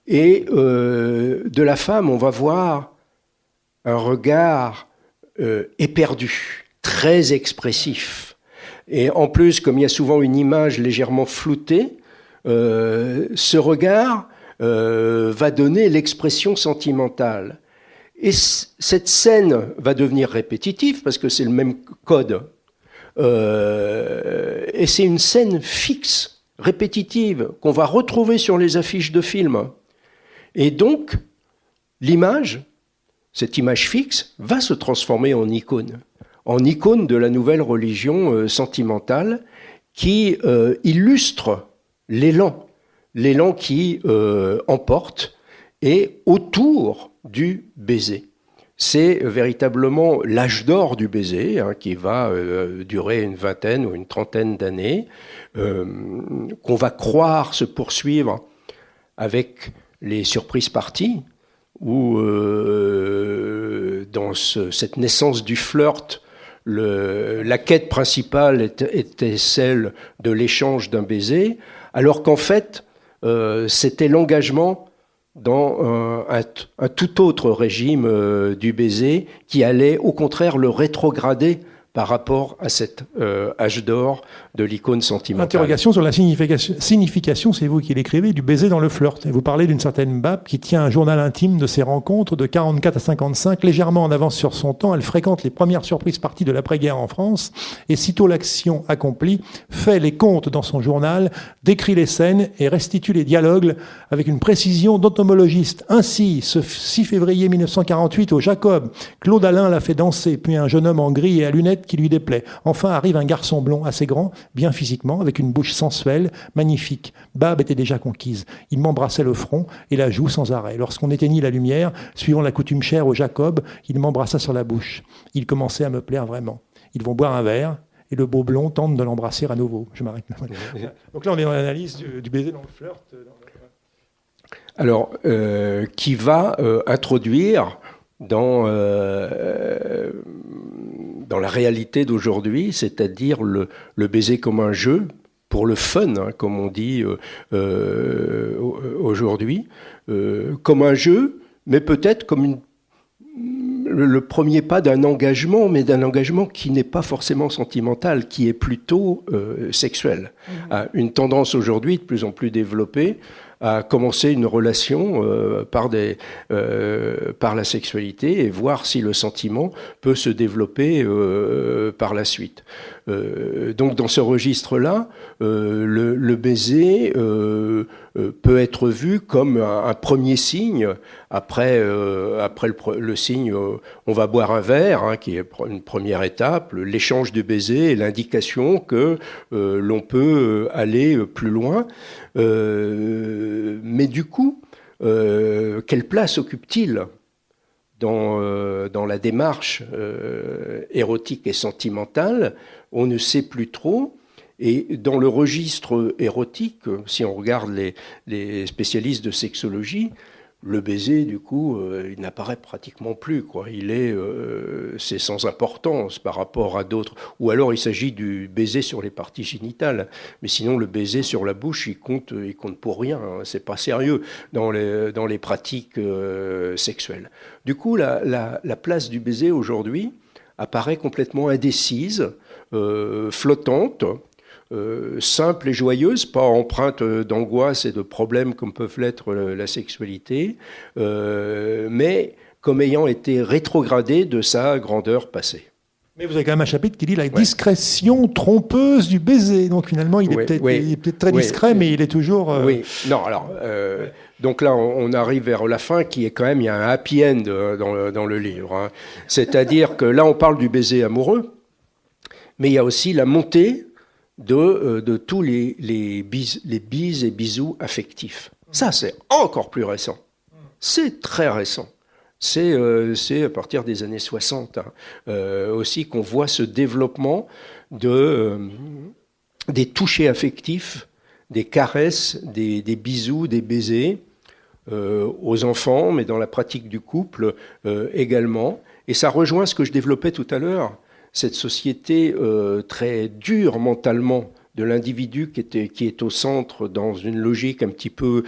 et de la femme, on va voir un regard éperdu, très expressif. Et en plus, comme il y a souvent une image légèrement floutée, ce regard va donner l'expression sentimentale. Et cette scène va devenir répétitive parce que c'est le même code. Et c'est une scène fixe, répétitive, qu'on va retrouver sur les affiches de films. Et donc, l'image, cette image fixe, va se transformer en icône de la nouvelle religion sentimentale qui illustre l'élan qui emporte, et autour du baiser. C'est véritablement l'âge d'or du baiser, qui va durer une vingtaine ou une trentaine d'années, qu'on va croire se poursuivre avec les surprises parties, où dans cette naissance du flirt, la quête principale était celle de l'échange d'un baiser, alors qu'en fait, c'était l'engagement dans un tout autre régime du baiser qui allait au contraire le rétrograder par rapport à cet âge d'or de l'icône sentimentale. Interrogation sur la signification, c'est vous qui l'écrivez, du baiser dans le flirt. Et vous parlez d'une certaine Bab qui tient un journal intime de ses rencontres de 44 à 55, légèrement en avance sur son temps. Elle fréquente les premières surprises parties de l'après-guerre en France et sitôt l'action accomplie, fait les comptes dans son journal, décrit les scènes et restitue les dialogues avec une précision d'entomologiste. Ainsi, ce 6 février 1948 au Jacob, Claude Alain l'a fait danser, puis un jeune homme en gris et à lunettes qui lui déplaît. Enfin arrive un garçon blond assez grand, bien physiquement, avec une bouche sensuelle, magnifique. Bab était déjà conquise. Il m'embrassait le front et la joue sans arrêt. Lorsqu'on éteignit la lumière, suivant la coutume chère au Jacob, il m'embrassa sur la bouche. Il commençait à me plaire vraiment. Ils vont boire un verre et le beau blond tente de l'embrasser à nouveau. Je m'arrête. Donc là, on est dans l'analyse du baiser dans le flirt. Alors, qui va introduire dans la réalité d'aujourd'hui, c'est-à-dire le baiser comme un jeu, pour le fun, hein, comme on dit aujourd'hui, comme un jeu, mais peut-être comme le premier pas d'un engagement, mais d'un engagement qui n'est pas forcément sentimental, qui est plutôt sexuel. Une tendance aujourd'hui de plus en plus développée à commencer une relation par la sexualité et voir si le sentiment peut se développer par la suite. Donc dans ce registre-là, le baiser peut être vu comme un premier signe, après le signe on va boire un verre, hein, qui est une première étape, l'échange de baisers et l'indication que l'on peut aller plus loin. Mais du coup, quelle place occupe-t-il dans la démarche érotique et sentimentale? On ne sait plus trop. Et dans le registre érotique, si on regarde les spécialistes de sexologie, le baiser, du coup, il n'apparaît pratiquement plus, quoi. C'est sans importance par rapport à d'autres. Ou alors il s'agit du baiser sur les parties génitales. Mais sinon, le baiser sur la bouche, il compte pour rien. Hein. C'est pas sérieux dans les pratiques sexuelles. Du coup, la place du baiser aujourd'hui apparaît complètement indécise, flottante, simple et joyeuse, pas empreinte d'angoisse et de problèmes comme peuvent l'être la sexualité, mais comme ayant été rétrogradée de sa grandeur passée. Mais vous avez quand même un chapitre qui dit la discrétion trompeuse du baiser. Donc finalement, il est peut-être très discret, mais il est toujours... Oui, non, alors... Donc là, on arrive vers la fin, qui est quand même, il y a un happy end dans le livre. Hein. C'est-à-dire que là, on parle du baiser amoureux, mais il y a aussi la montée de tous les bises et bisous affectifs. Ça, c'est encore plus récent. C'est très récent. C'est à partir des années 60 aussi qu'on voit ce développement des touchés affectifs, des caresses, des bisous, des baisers aux enfants, mais dans la pratique du couple également. Et ça rejoint ce que je développais tout à l'heure, cette société très dure mentalement de l'individu qui est au centre dans une logique un petit peu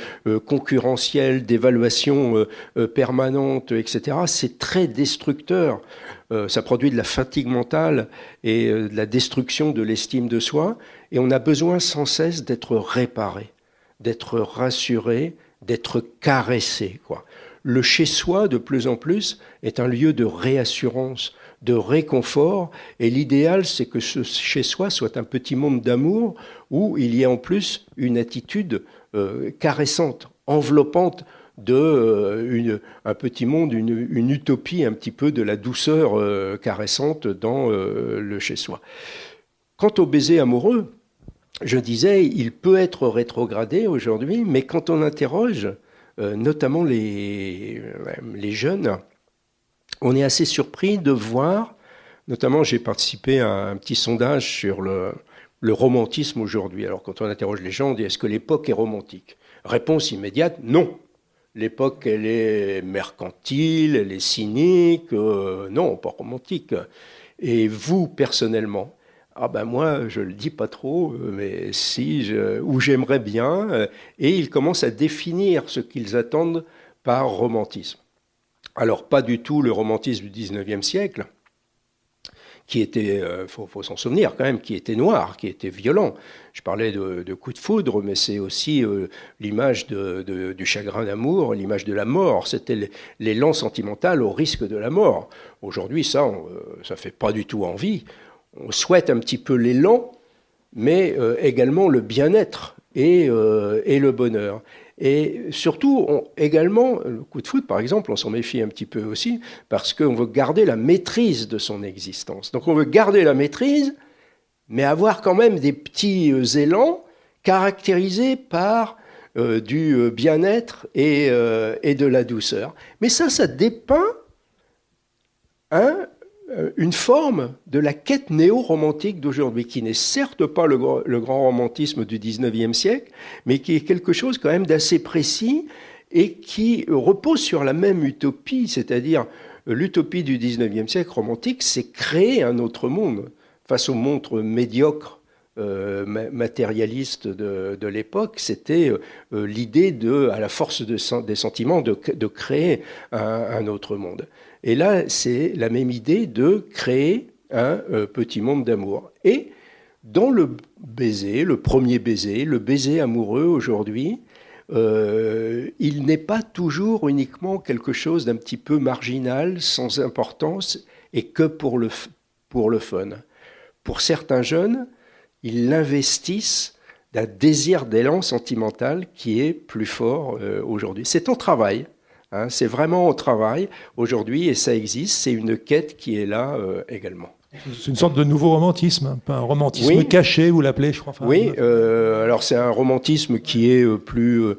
concurrentielle, d'évaluation permanente, etc. C'est très destructeur. Ça produit de la fatigue mentale et de la destruction de l'estime de soi. Et on a besoin sans cesse d'être réparé, d'être rassuré, d'être caressé, quoi. Le chez-soi, de plus en plus, est un lieu de réassurance, de réconfort, et l'idéal, c'est que ce chez-soi soit un petit monde d'amour où il y ait en plus une attitude caressante, enveloppante un petit monde, une utopie un petit peu de la douceur caressante dans le chez-soi. Quant au baiser amoureux, je disais, il peut être rétrogradé aujourd'hui, mais quand on interroge notamment les jeunes, on est assez surpris de voir, notamment j'ai participé à un petit sondage sur le romantisme aujourd'hui. Alors quand on interroge les gens, on dit est-ce que l'époque est romantique? Réponse immédiate, non. L'époque, elle est mercantile, elle est cynique, non, pas romantique. Et vous, personnellement, Ah ben moi, je le dis pas trop, mais si, ou j'aimerais bien. Et ils commencent à définir ce qu'ils attendent par romantisme. Alors, pas du tout le romantisme du 19e siècle, qui était, faut s'en souvenir quand même, qui était noir, qui était violent. Je parlais de coup de foudre, mais c'est aussi l'image du chagrin d'amour, l'image de la mort. C'était l'élan sentimental au risque de la mort. Aujourd'hui, ça fait pas du tout envie. On souhaite un petit peu l'élan, mais également le bien-être et le bonheur. Et surtout, également, le coup de foudre, par exemple, on s'en méfie un petit peu aussi, parce qu'on veut garder la maîtrise de son existence. Donc on veut garder la maîtrise, mais avoir quand même des petits élans caractérisés par du bien-être et de la douceur. Mais ça dépeint une forme de la quête néo-romantique d'aujourd'hui, qui n'est certes pas le grand romantisme du 19e siècle, mais qui est quelque chose quand même d'assez précis et qui repose sur la même utopie, c'est-à-dire l'utopie du 19e siècle romantique, c'est créer un autre monde face aux montres médiocres matérialistes de l'époque. C'était l'idée à la force des sentiments, de créer un autre monde. Et là, c'est la même idée de créer un petit monde d'amour. Et dans le baiser, le premier baiser, le baiser amoureux aujourd'hui, il n'est pas toujours uniquement quelque chose d'un petit peu marginal, sans importance, et que pour le fun. Pour certains jeunes, ils l'investissent d'un désir d'élan sentimental qui est plus fort aujourd'hui. C'est en travail. C'est vraiment au travail aujourd'hui, et ça existe, c'est une quête qui est là également. C'est une sorte de nouveau romantisme, un romantisme caché, vous l'appelez, je crois. Oui, alors c'est un romantisme qui est plus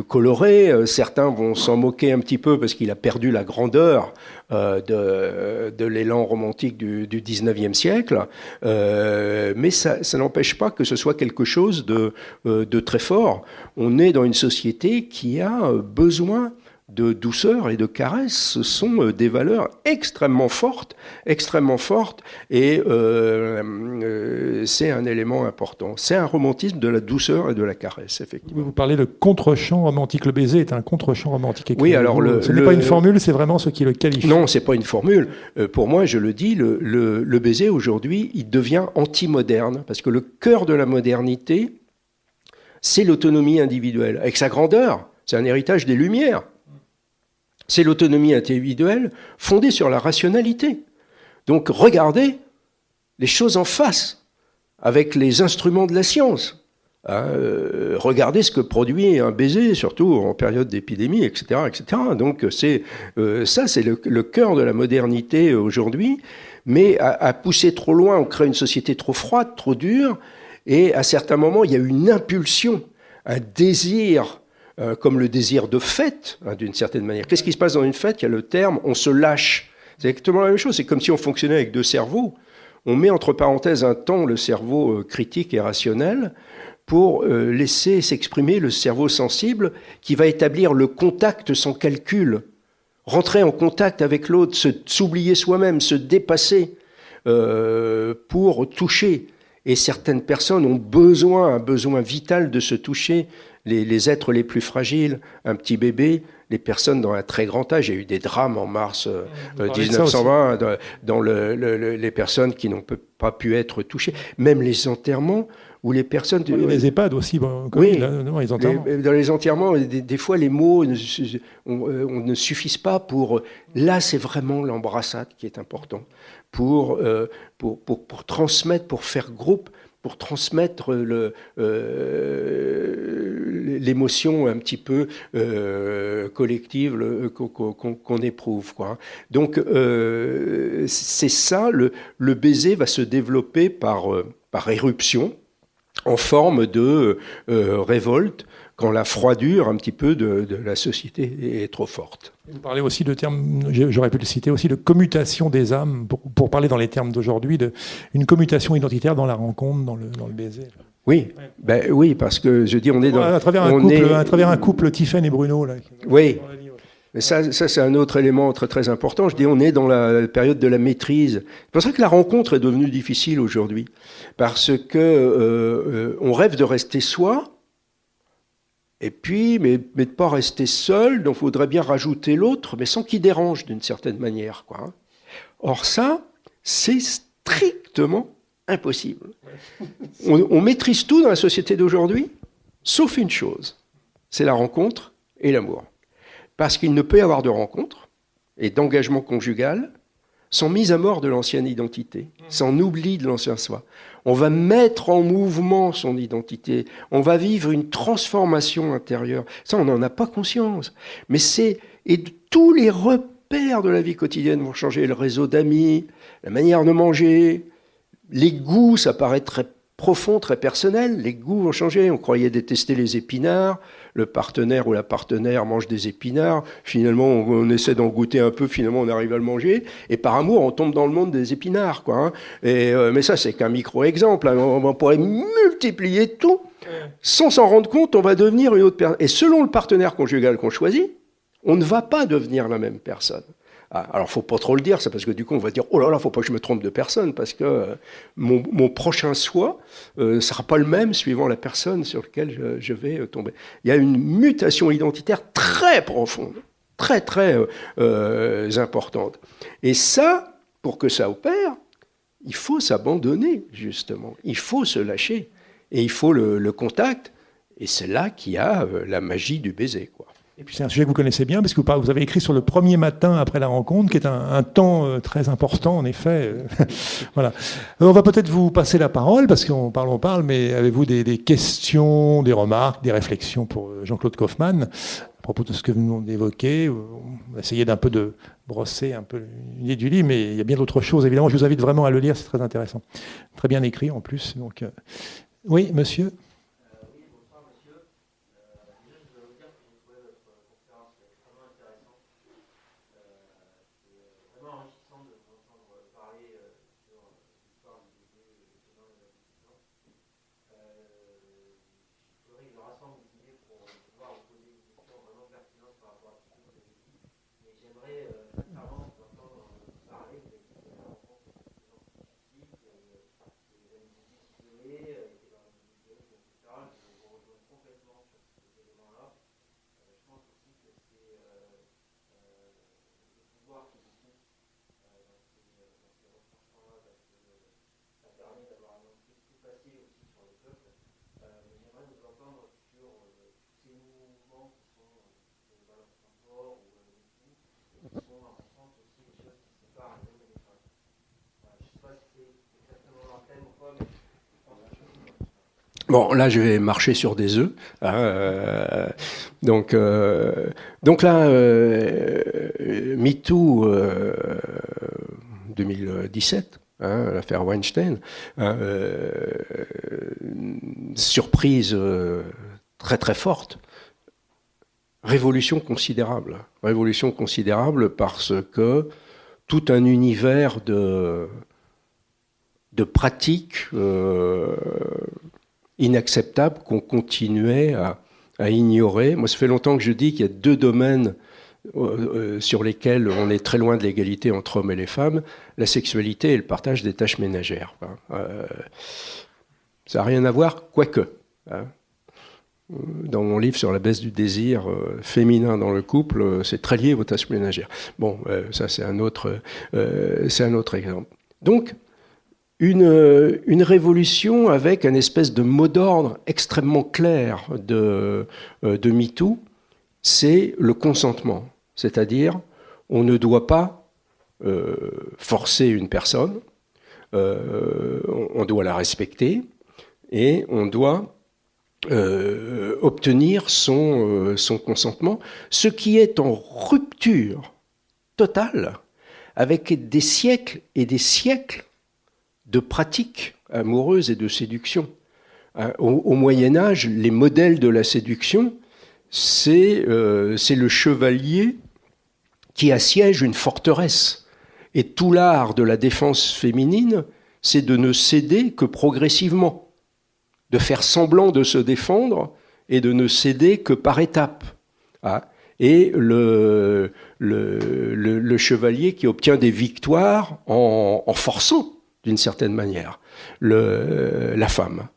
coloré. Certains vont s'en moquer un petit peu parce qu'il a perdu la grandeur de l'élan romantique du 19e siècle. Mais ça n'empêche pas que ce soit quelque chose de très fort. On est dans une société qui a besoin de douceur et de caresse. Ce sont des valeurs extrêmement fortes, et c'est un élément important. C'est un romantisme de la douceur et de la caresse, effectivement. Vous parlez de contre-champ romantique. Le baiser est un contre-champ romantique. Oui, alors ce n'est pas une formule, c'est vraiment ce qui le qualifie. Non, c'est pas une formule. Pour moi, je le dis, le baiser aujourd'hui, il devient anti-moderne, parce que le cœur de la modernité, c'est l'autonomie individuelle. Avec sa grandeur, c'est un héritage des Lumières. C'est l'autonomie individuelle fondée sur la rationalité. Donc regardez les choses en face, avec les instruments de la science. Regardez ce que produit un baiser, surtout en période d'épidémie, etc., etc. Donc c'est le cœur de la modernité aujourd'hui. Mais à pousser trop loin, on crée une société trop froide, trop dure. Et à certains moments, il y a une impulsion, un désir, comme le désir de fête, d'une certaine manière. Qu'est-ce qui se passe dans une fête? Il y a le terme « on se lâche ». C'est exactement la même chose. C'est comme si on fonctionnait avec deux cerveaux. On met entre parenthèses un temps le cerveau critique et rationnel pour laisser s'exprimer le cerveau sensible qui va établir le contact sans calcul, rentrer en contact avec l'autre, s'oublier soi-même, se dépasser pour toucher. Et certaines personnes ont un besoin vital de se toucher. Les êtres les plus fragiles, un petit bébé, les personnes dans un très grand âge. Il y a eu des drames en mars 1920 dans les personnes qui n'ont pas pu être touchées. Même les enterrements où les personnes... les EHPAD aussi, les enterrements. Dans les enterrements, des fois les mots ne suffisent pas pour... Là, c'est vraiment l'embrassade qui est important pour transmettre, pour faire groupe, pour transmettre l'émotion un petit peu collective qu'on éprouve, quoi. Donc c'est ça, le baiser va se développer par éruption, en forme de révolte, quand la froidure un petit peu de la société est trop forte. Vous parlez aussi de termes, j'aurais pu le citer aussi, de commutation des âmes, pour parler dans les termes d'aujourd'hui, une commutation identitaire dans la rencontre, dans le baiser. Oui, oui, parce que je dis, on est dans... À travers un couple, Tiphaine et Bruno. Là, oui. Mais ça c'est un autre élément très très important. Je dis, on est dans la période de la maîtrise. C'est pour ça que la rencontre est devenue difficile aujourd'hui, parce que on rêve de rester soi, et puis mais de pas rester seul. Donc, il faudrait bien rajouter l'autre, mais sans qu'il dérange d'une certaine manière, quoi. Or ça, c'est strictement impossible. On maîtrise tout dans la société d'aujourd'hui, sauf une chose, c'est la rencontre et l'amour. Parce qu'il ne peut y avoir de rencontre et d'engagement conjugal sans mise à mort de l'ancienne identité, sans oubli de l'ancien soi. On va mettre en mouvement son identité, on va vivre une transformation intérieure. Ça, on n'en a pas conscience. Mais et tous les repères de la vie quotidienne vont changer. Le réseau d'amis, la manière de manger, les goûts, ça paraît très profond, très personnel. Les goûts vont changer. On croyait détester les épinards. Le partenaire ou la partenaire mange des épinards. Finalement, on essaie d'en goûter un peu. Finalement, on arrive à le manger. Et par amour, on tombe dans le monde des épinards, quoi, hein. Mais ça, c'est qu'un micro-exemple, hein. On pourrait multiplier tout. Sans s'en rendre compte, on va devenir une autre personne. Et selon le partenaire conjugal qu'on choisit, on ne va pas devenir la même personne. Alors, faut pas trop le dire, c'est parce que du coup, on va dire, oh là là, faut pas que je me trompe de personne, parce que mon prochain soi sera pas le même suivant la personne sur laquelle je vais tomber. Il y a une mutation identitaire très profonde, très très importante. Et ça, pour que ça opère, il faut s'abandonner, justement. Il faut se lâcher. Et il faut le contact. Et c'est là qu'il y a la magie du baiser, quoi. Et puis c'est un sujet que vous connaissez bien, parce que vous avez écrit sur le premier matin après la rencontre, qui est un temps très important, en effet. Voilà. On va peut-être vous passer la parole, parce qu'on parle, mais avez-vous des questions, des remarques, des réflexions pour Jean-Claude Kaufmann, à propos de ce que nous venons d'évoquer? On va essayer d'un peu de brosser un peu l'idée du livre, mais il y a bien d'autres choses. Évidemment, je vous invite vraiment à le lire, c'est très intéressant. Très bien écrit, en plus. Donc, oui, monsieur. Bon, là, je vais marcher sur des œufs. Hein, donc là, MeToo 2017, hein, l'affaire Weinstein, hein, surprise très très forte, révolution considérable parce que tout un univers de pratiques inacceptable qu'on continuait à ignorer. Moi, ça fait longtemps que je dis qu'il y a deux domaines sur lesquels on est très loin de l'égalité entre hommes et les femmes, la sexualité et le partage des tâches ménagères. Ça n'a rien à voir, quoique. Hein. Dans mon livre sur la baisse du désir féminin dans le couple, c'est très lié aux tâches ménagères. Bon, ça c'est un autre exemple. Donc, une révolution avec un espèce de mot d'ordre extrêmement clair de MeToo, c'est le consentement. C'est-à-dire, on ne doit pas forcer une personne, on doit la respecter et on doit obtenir son consentement, ce qui est en rupture totale avec des siècles et des siècles de pratiques amoureuses et de séduction. Au Moyen-Âge, les modèles de la séduction, c'est le chevalier qui assiège une forteresse. Et tout l'art de la défense féminine, c'est de ne céder que progressivement, de faire semblant de se défendre et de ne céder que par étapes. et le chevalier qui obtient des victoires en forçant, d'une certaine manière, la femme.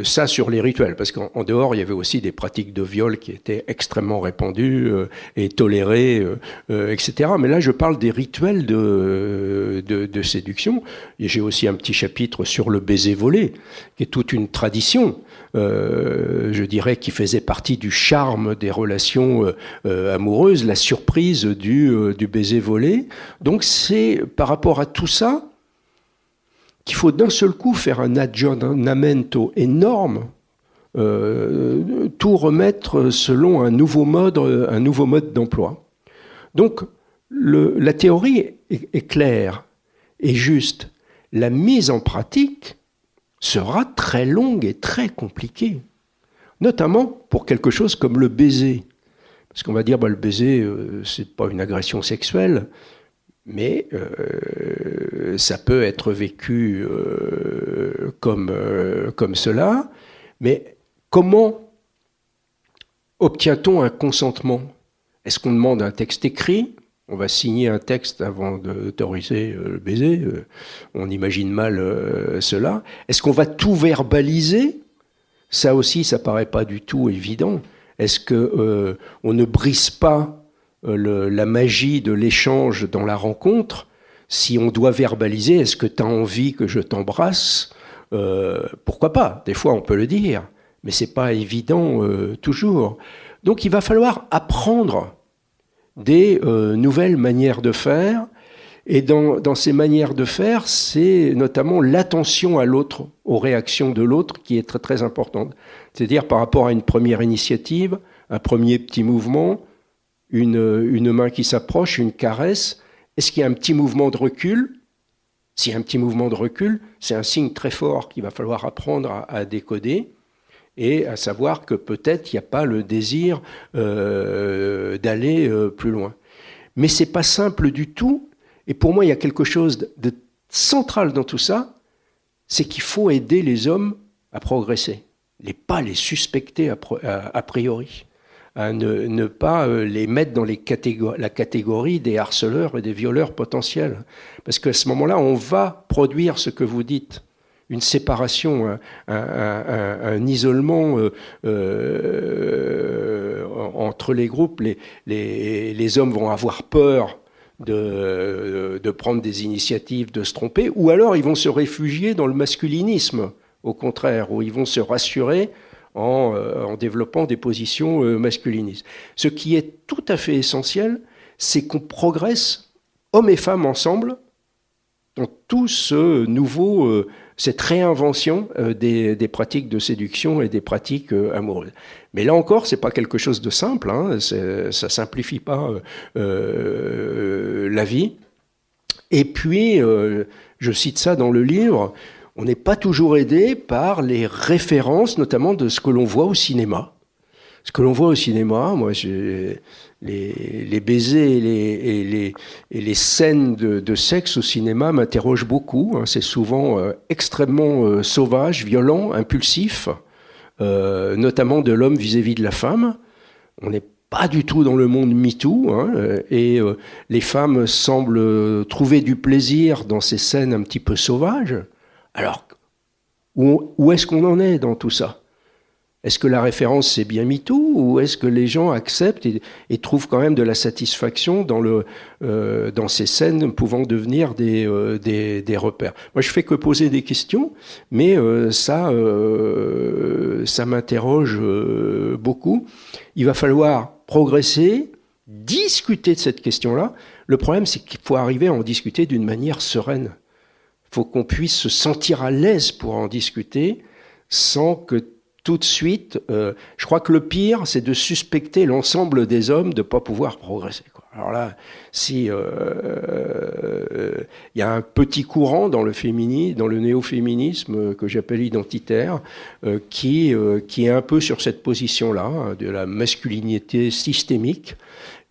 Ça sur les rituels, parce qu'en dehors il y avait aussi des pratiques de viol qui étaient extrêmement répandues et tolérées, etc. Mais là je parle des rituels de séduction. Et j'ai aussi un petit chapitre sur le baiser volé, qui est toute une tradition, je dirais, qui faisait partie du charme des relations amoureuses, la surprise du baiser volé. Donc c'est par rapport à tout ça qu'il faut d'un seul coup faire un aggiornamento énorme, tout remettre selon un nouveau mode d'emploi. Donc, la théorie est claire et juste. La mise en pratique sera très longue et très compliquée, notamment pour quelque chose comme le baiser. Parce qu'on va dire, le baiser, c'est pas une agression sexuelle, mais ça peut être vécu comme cela. Mais comment obtient-on un consentement ? Est-ce qu'on demande un texte écrit ? On va signer un texte avant d'autoriser le baiser. On imagine mal cela. Est-ce qu'on va tout verbaliser ? Ça aussi, ça paraît pas du tout évident. Est-ce que on ne brise pas la magie de l'échange dans la rencontre? Si on doit verbaliser, est-ce que tu as envie que je t'embrasse ? Pourquoi pas ? Des fois, on peut le dire, mais c'est pas évident toujours. Donc, il va falloir apprendre des nouvelles manières de faire. Et dans ces manières de faire, c'est notamment l'attention à l'autre, aux réactions de l'autre, qui est très, très importante. C'est-à-dire par rapport à une première initiative, un premier petit mouvement, une main qui s'approche, une caresse. Est-ce qu'il y a un petit mouvement de recul ? S'il y a un petit mouvement de recul, c'est un signe très fort qu'il va falloir apprendre à décoder et à savoir que peut-être il n'y a pas le désir d'aller plus loin. Mais c'est pas simple du tout. Et pour moi, il y a quelque chose de central dans tout ça, c'est qu'il faut aider les hommes à progresser, pas les suspecter a priori. À ne pas les mettre dans la catégorie des harceleurs et des violeurs potentiels. Parce qu'à ce moment-là, on va produire ce que vous dites, une séparation, un isolement entre les groupes. Les hommes vont avoir peur de prendre des initiatives, de se tromper, ou alors ils vont se réfugier dans le masculinisme, au contraire, où ils vont se rassurer en développant des positions masculinistes. Ce qui est tout à fait essentiel, c'est qu'on progresse, hommes et femmes ensemble, dans tout ce nouveau, cette réinvention des pratiques de séduction et des pratiques amoureuses. Mais là encore, c'est pas quelque chose de simple, hein, ça simplifie pas la vie. Et puis, je cite ça dans le livre, on n'est pas toujours aidé par les références, notamment de ce que l'on voit au cinéma. Ce que l'on voit au cinéma, moi, les baisers et les scènes de sexe au cinéma m'interrogent beaucoup. C'est souvent extrêmement sauvage, violent, impulsif, notamment de l'homme vis-à-vis de la femme. On n'est pas du tout dans le monde MeToo, et les femmes semblent trouver du plaisir dans ces scènes un petit peu sauvages. Alors, où est-ce qu'on en est dans tout ça ? Est-ce que la référence c'est bien MeToo ou est-ce que les gens acceptent et trouvent quand même de la satisfaction dans ces scènes pouvant devenir des repères ? Moi, je fais que poser des questions, mais ça m'interroge beaucoup. Il va falloir progresser, discuter de cette question-là. Le problème, c'est qu'il faut arriver à en discuter d'une manière sereine. Il faut qu'on puisse se sentir à l'aise pour en discuter sans que tout de suite, je crois que le pire, c'est de suspecter l'ensemble des hommes de ne pas pouvoir progresser, quoi. Alors là, si y a un petit courant dans le néo-féminisme que j'appelle identitaire, qui est un peu sur cette position-là, de la masculinité systémique.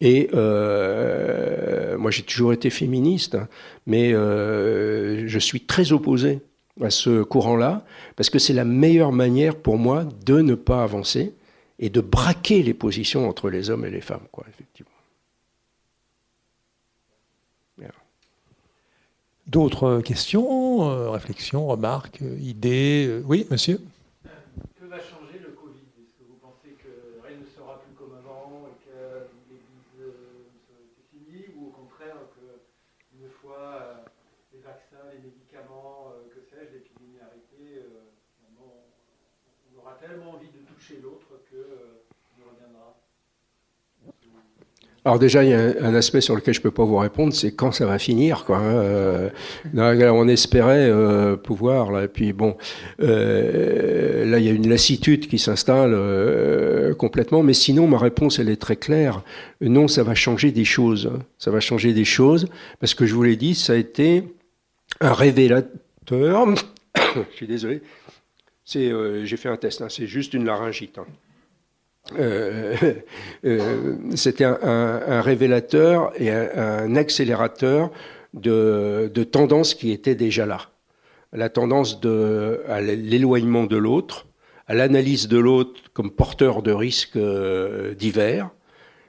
Et moi, j'ai toujours été féministe, mais je suis très opposé à ce courant-là, parce que c'est la meilleure manière pour moi de ne pas avancer et de braquer les positions entre les hommes et les femmes, quoi, effectivement. Bien. D'autres questions, réflexions, remarques, idées? Oui, monsieur? Que va changer le Covid? Est-ce que vous pensez que rien ne sera plus comme avant et que l'Église c'est fini, ou au contraire qu'une fois les vaccins, les médicaments, que sais-je, l'épidémie arrêtée, on aura tellement envie de toucher l'autre qu'on reviendra? Alors déjà, il y a un aspect sur lequel je ne peux pas vous répondre, c'est quand ça va finir, quoi. On espérait pouvoir, là, et puis bon, là, il y a une lassitude qui s'installe complètement, mais sinon, ma réponse, elle est très claire. Non, ça va changer des choses. Ça va changer des choses, parce que je vous l'ai dit, ça a été un révélateur. Je suis désolé. J'ai fait un test, hein, c'est juste une laryngite. Hein. C'était un révélateur et un accélérateur de tendances qui étaient déjà là. La tendance à l'éloignement de l'autre, à l'analyse de l'autre comme porteur de risques divers.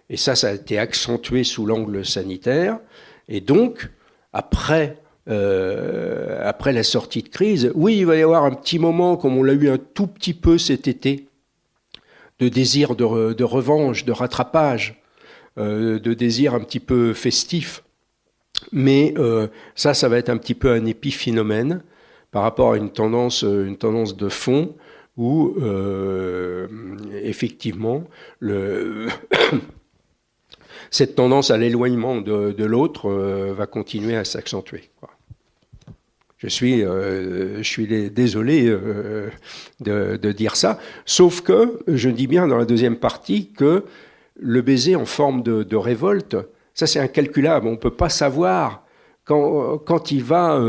Et ça a été accentué sous l'angle sanitaire. Et donc, après la sortie de crise, oui, il va y avoir un petit moment, comme on l'a eu un tout petit peu cet été, de désir de revanche, de rattrapage, de désir un petit peu festif. Mais ça va être un petit peu un épiphénomène par rapport à une tendance de fond où, effectivement, cette tendance à l'éloignement de l'autre va continuer à s'accentuer, quoi. Je suis désolé de dire ça, sauf que je dis bien dans la deuxième partie que le baiser en forme de révolte, ça c'est incalculable. On ne peut pas savoir quand il va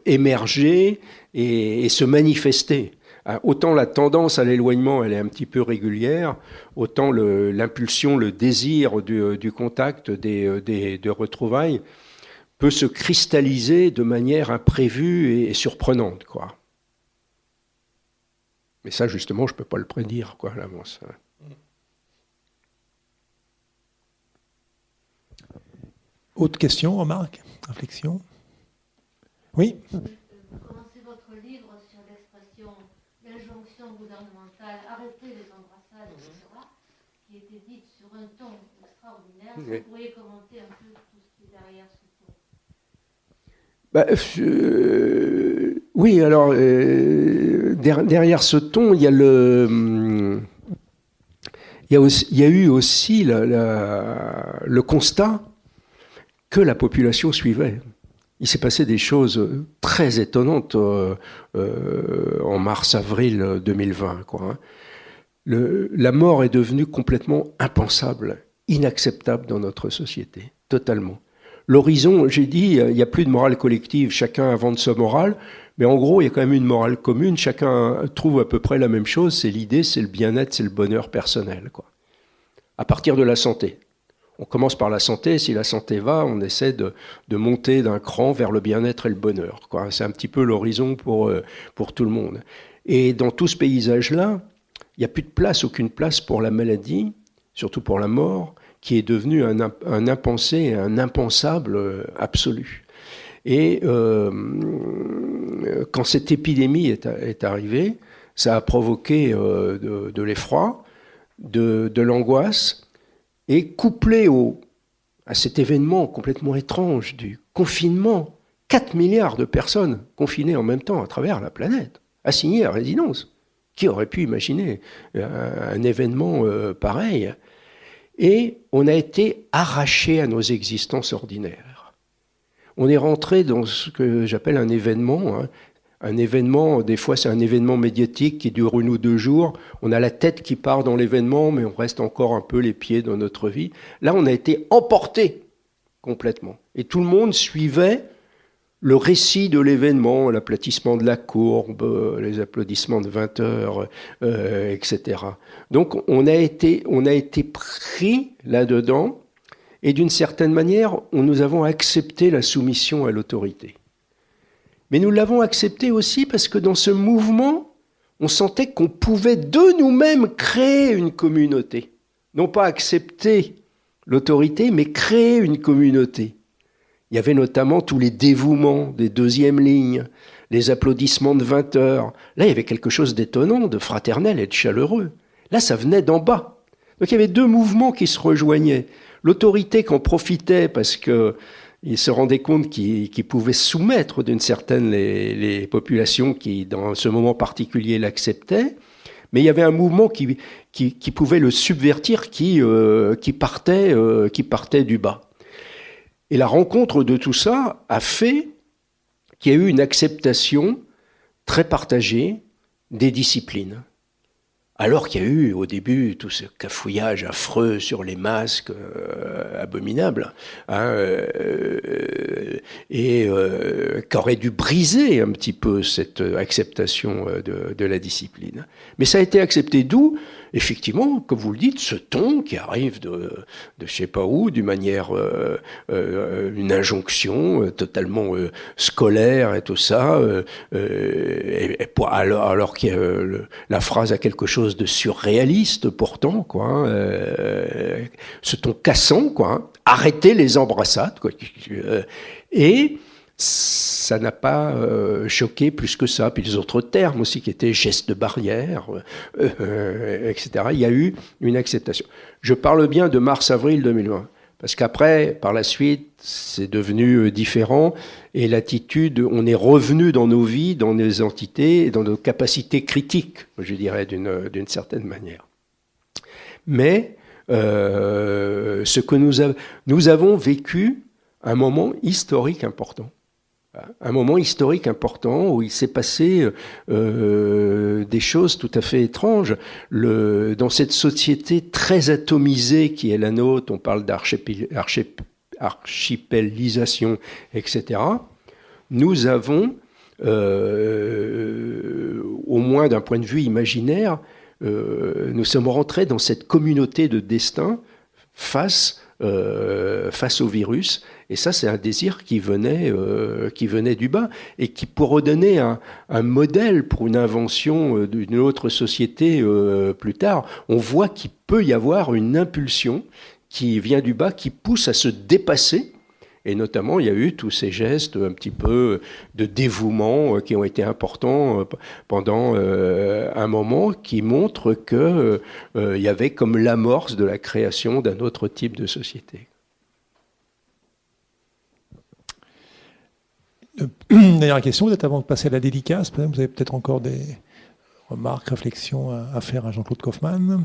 émerger et se manifester. Autant la tendance à l'éloignement, elle est un petit peu régulière, autant l'impulsion, le désir du contact, de retrouvailles, peut se cristalliser de manière imprévue et surprenante, quoi. Mais ça, justement, je ne peux pas le prédire, quoi, à l'avance. Autre question, remarque, réflexion? Oui? Vous commencez votre livre sur l'expression l'injonction gouvernementale, arrêtez les embrassades, etc., qui était dite sur un ton extraordinaire. Est-ce que vous pourriez commenter un peu tout ce qui est derrière ce ton? Oui, alors, derrière ce ton, il y a eu aussi le constat que la population suivait. Il s'est passé des choses très étonnantes en mars-avril 2020, quoi. La mort est devenue complètement impensable, inacceptable dans notre société, totalement. L'horizon, j'ai dit, il n'y a plus de morale collective, chacun invente sa morale, mais en gros, il y a quand même une morale commune, chacun trouve à peu près la même chose, c'est l'idée, c'est le bien-être, c'est le bonheur personnel, quoi. À partir de la santé. On commence par la santé, si la santé va, on essaie de monter d'un cran vers le bien-être et le bonheur, quoi. C'est un petit peu l'horizon pour tout le monde. Et dans tout ce paysage-là, il n'y a plus de place, aucune place pour la maladie, surtout pour la mort, qui est devenu un impensé, un impensable absolu. Et quand cette épidémie est arrivée, ça a provoqué de l'effroi, de l'angoisse, et couplé à cet événement complètement étrange du confinement, 4 milliards de personnes confinées en même temps à travers la planète, assignées à résidence. Qui aurait pu imaginer un événement pareil ? Et on a été arraché à nos existences ordinaires. On est rentré dans ce que j'appelle un événement. Hein. Un événement, des fois c'est un événement médiatique qui dure 1 ou 2 jours. On a la tête qui part dans l'événement, mais on reste encore un peu les pieds dans notre vie. Là, on a été emporté complètement. Et tout le monde suivait le récit de l'événement, l'aplatissement de la courbe, les applaudissements de 20 heures, etc. Donc on a été pris là-dedans, et d'une certaine manière, nous avons accepté la soumission à l'autorité. Mais nous l'avons accepté aussi parce que dans ce mouvement, on sentait qu'on pouvait de nous-mêmes créer une communauté. Non pas accepter l'autorité, mais créer une communauté. Il y avait notamment tous les dévouements des deuxièmes lignes, les applaudissements de 20 heures. Là, il y avait quelque chose d'étonnant, de fraternel et de chaleureux. Là, ça venait d'en bas. Donc il y avait deux mouvements qui se rejoignaient. L'autorité qu'en profitait parce qu'il se rendait compte qu'il pouvait soumettre d'une certaine les populations qui, dans ce moment particulier, l'acceptaient. Mais il y avait un mouvement qui pouvait le subvertir, qui partait du bas. Et la rencontre de tout ça a fait qu'il y a eu une acceptation très partagée des disciplines. Alors qu'il y a eu au début tout ce cafouillage affreux sur les masques abominables, et qu'aurait dû briser un petit peu cette acceptation de la discipline. Mais ça a été accepté d'où ? Effectivement, comme vous le dites, ce ton qui arrive de je sais pas où, d'une manière, une injonction totalement scolaire et tout ça, alors que la phrase a quelque chose de surréaliste pourtant, quoi, ce ton cassant, quoi, arrêtez les embrassades, quoi, et ça n'a pas choqué plus que ça. Puis les autres termes aussi qui étaient gestes de barrière, etc. Il y a eu une acceptation. Je parle bien de mars-avril 2020, parce qu'après, par la suite, c'est devenu différent, et l'attitude, on est revenu dans nos vies, dans nos entités, dans nos capacités critiques, je dirais, d'une certaine manière. Mais ce que nous avons vécu un moment historique important. Un moment historique important où il s'est passé des choses tout à fait étranges. Dans cette société très atomisée qui est la nôtre, on parle d'archipélisation, etc. Nous avons, au moins d'un point de vue imaginaire, nous sommes rentrés dans cette communauté de destin face au virus. Et ça, c'est un désir qui venait du bas et qui pourrait donner un modèle pour une invention d'une autre société plus tard. On voit qu'il peut y avoir une impulsion qui vient du bas, qui pousse à se dépasser. Et notamment, il y a eu tous ces gestes un petit peu de dévouement qui ont été importants pendant un moment, qui montrent qu'il y avait comme l'amorce de la création d'un autre type de société. Dernière question, peut-être avant de passer à la dédicace, vous avez peut-être encore des remarques, réflexions à faire à Jean-Claude Kaufmann.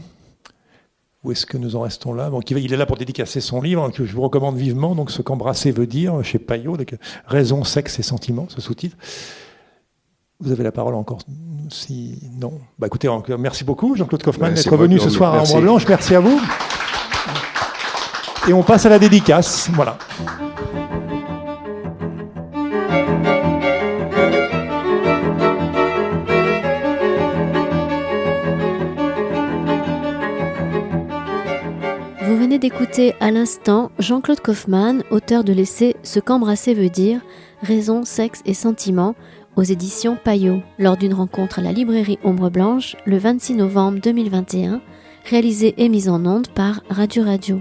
Où est-ce que nous en restons là ? Donc, il est là pour dédicacer son livre, que je vous recommande vivement, donc ce qu'embrasser veut dire, chez Payot, Raison, sexe et sentiments, ce sous-titre. Vous avez la parole encore, si non. Bah écoutez, merci beaucoup Jean-Claude Kaufmann d'être venu ce soir à Ombre Blanche, merci à vous. Et on passe à la dédicace, voilà. Vous venez d'écouter à l'instant Jean-Claude Kaufmann, auteur de l'essai « Ce qu'embrasser veut dire, raison, sexe et sentiments » aux éditions Payot, lors d'une rencontre à la librairie Ombre Blanche le 26 novembre 2021, réalisée et mise en onde par Radio Radio.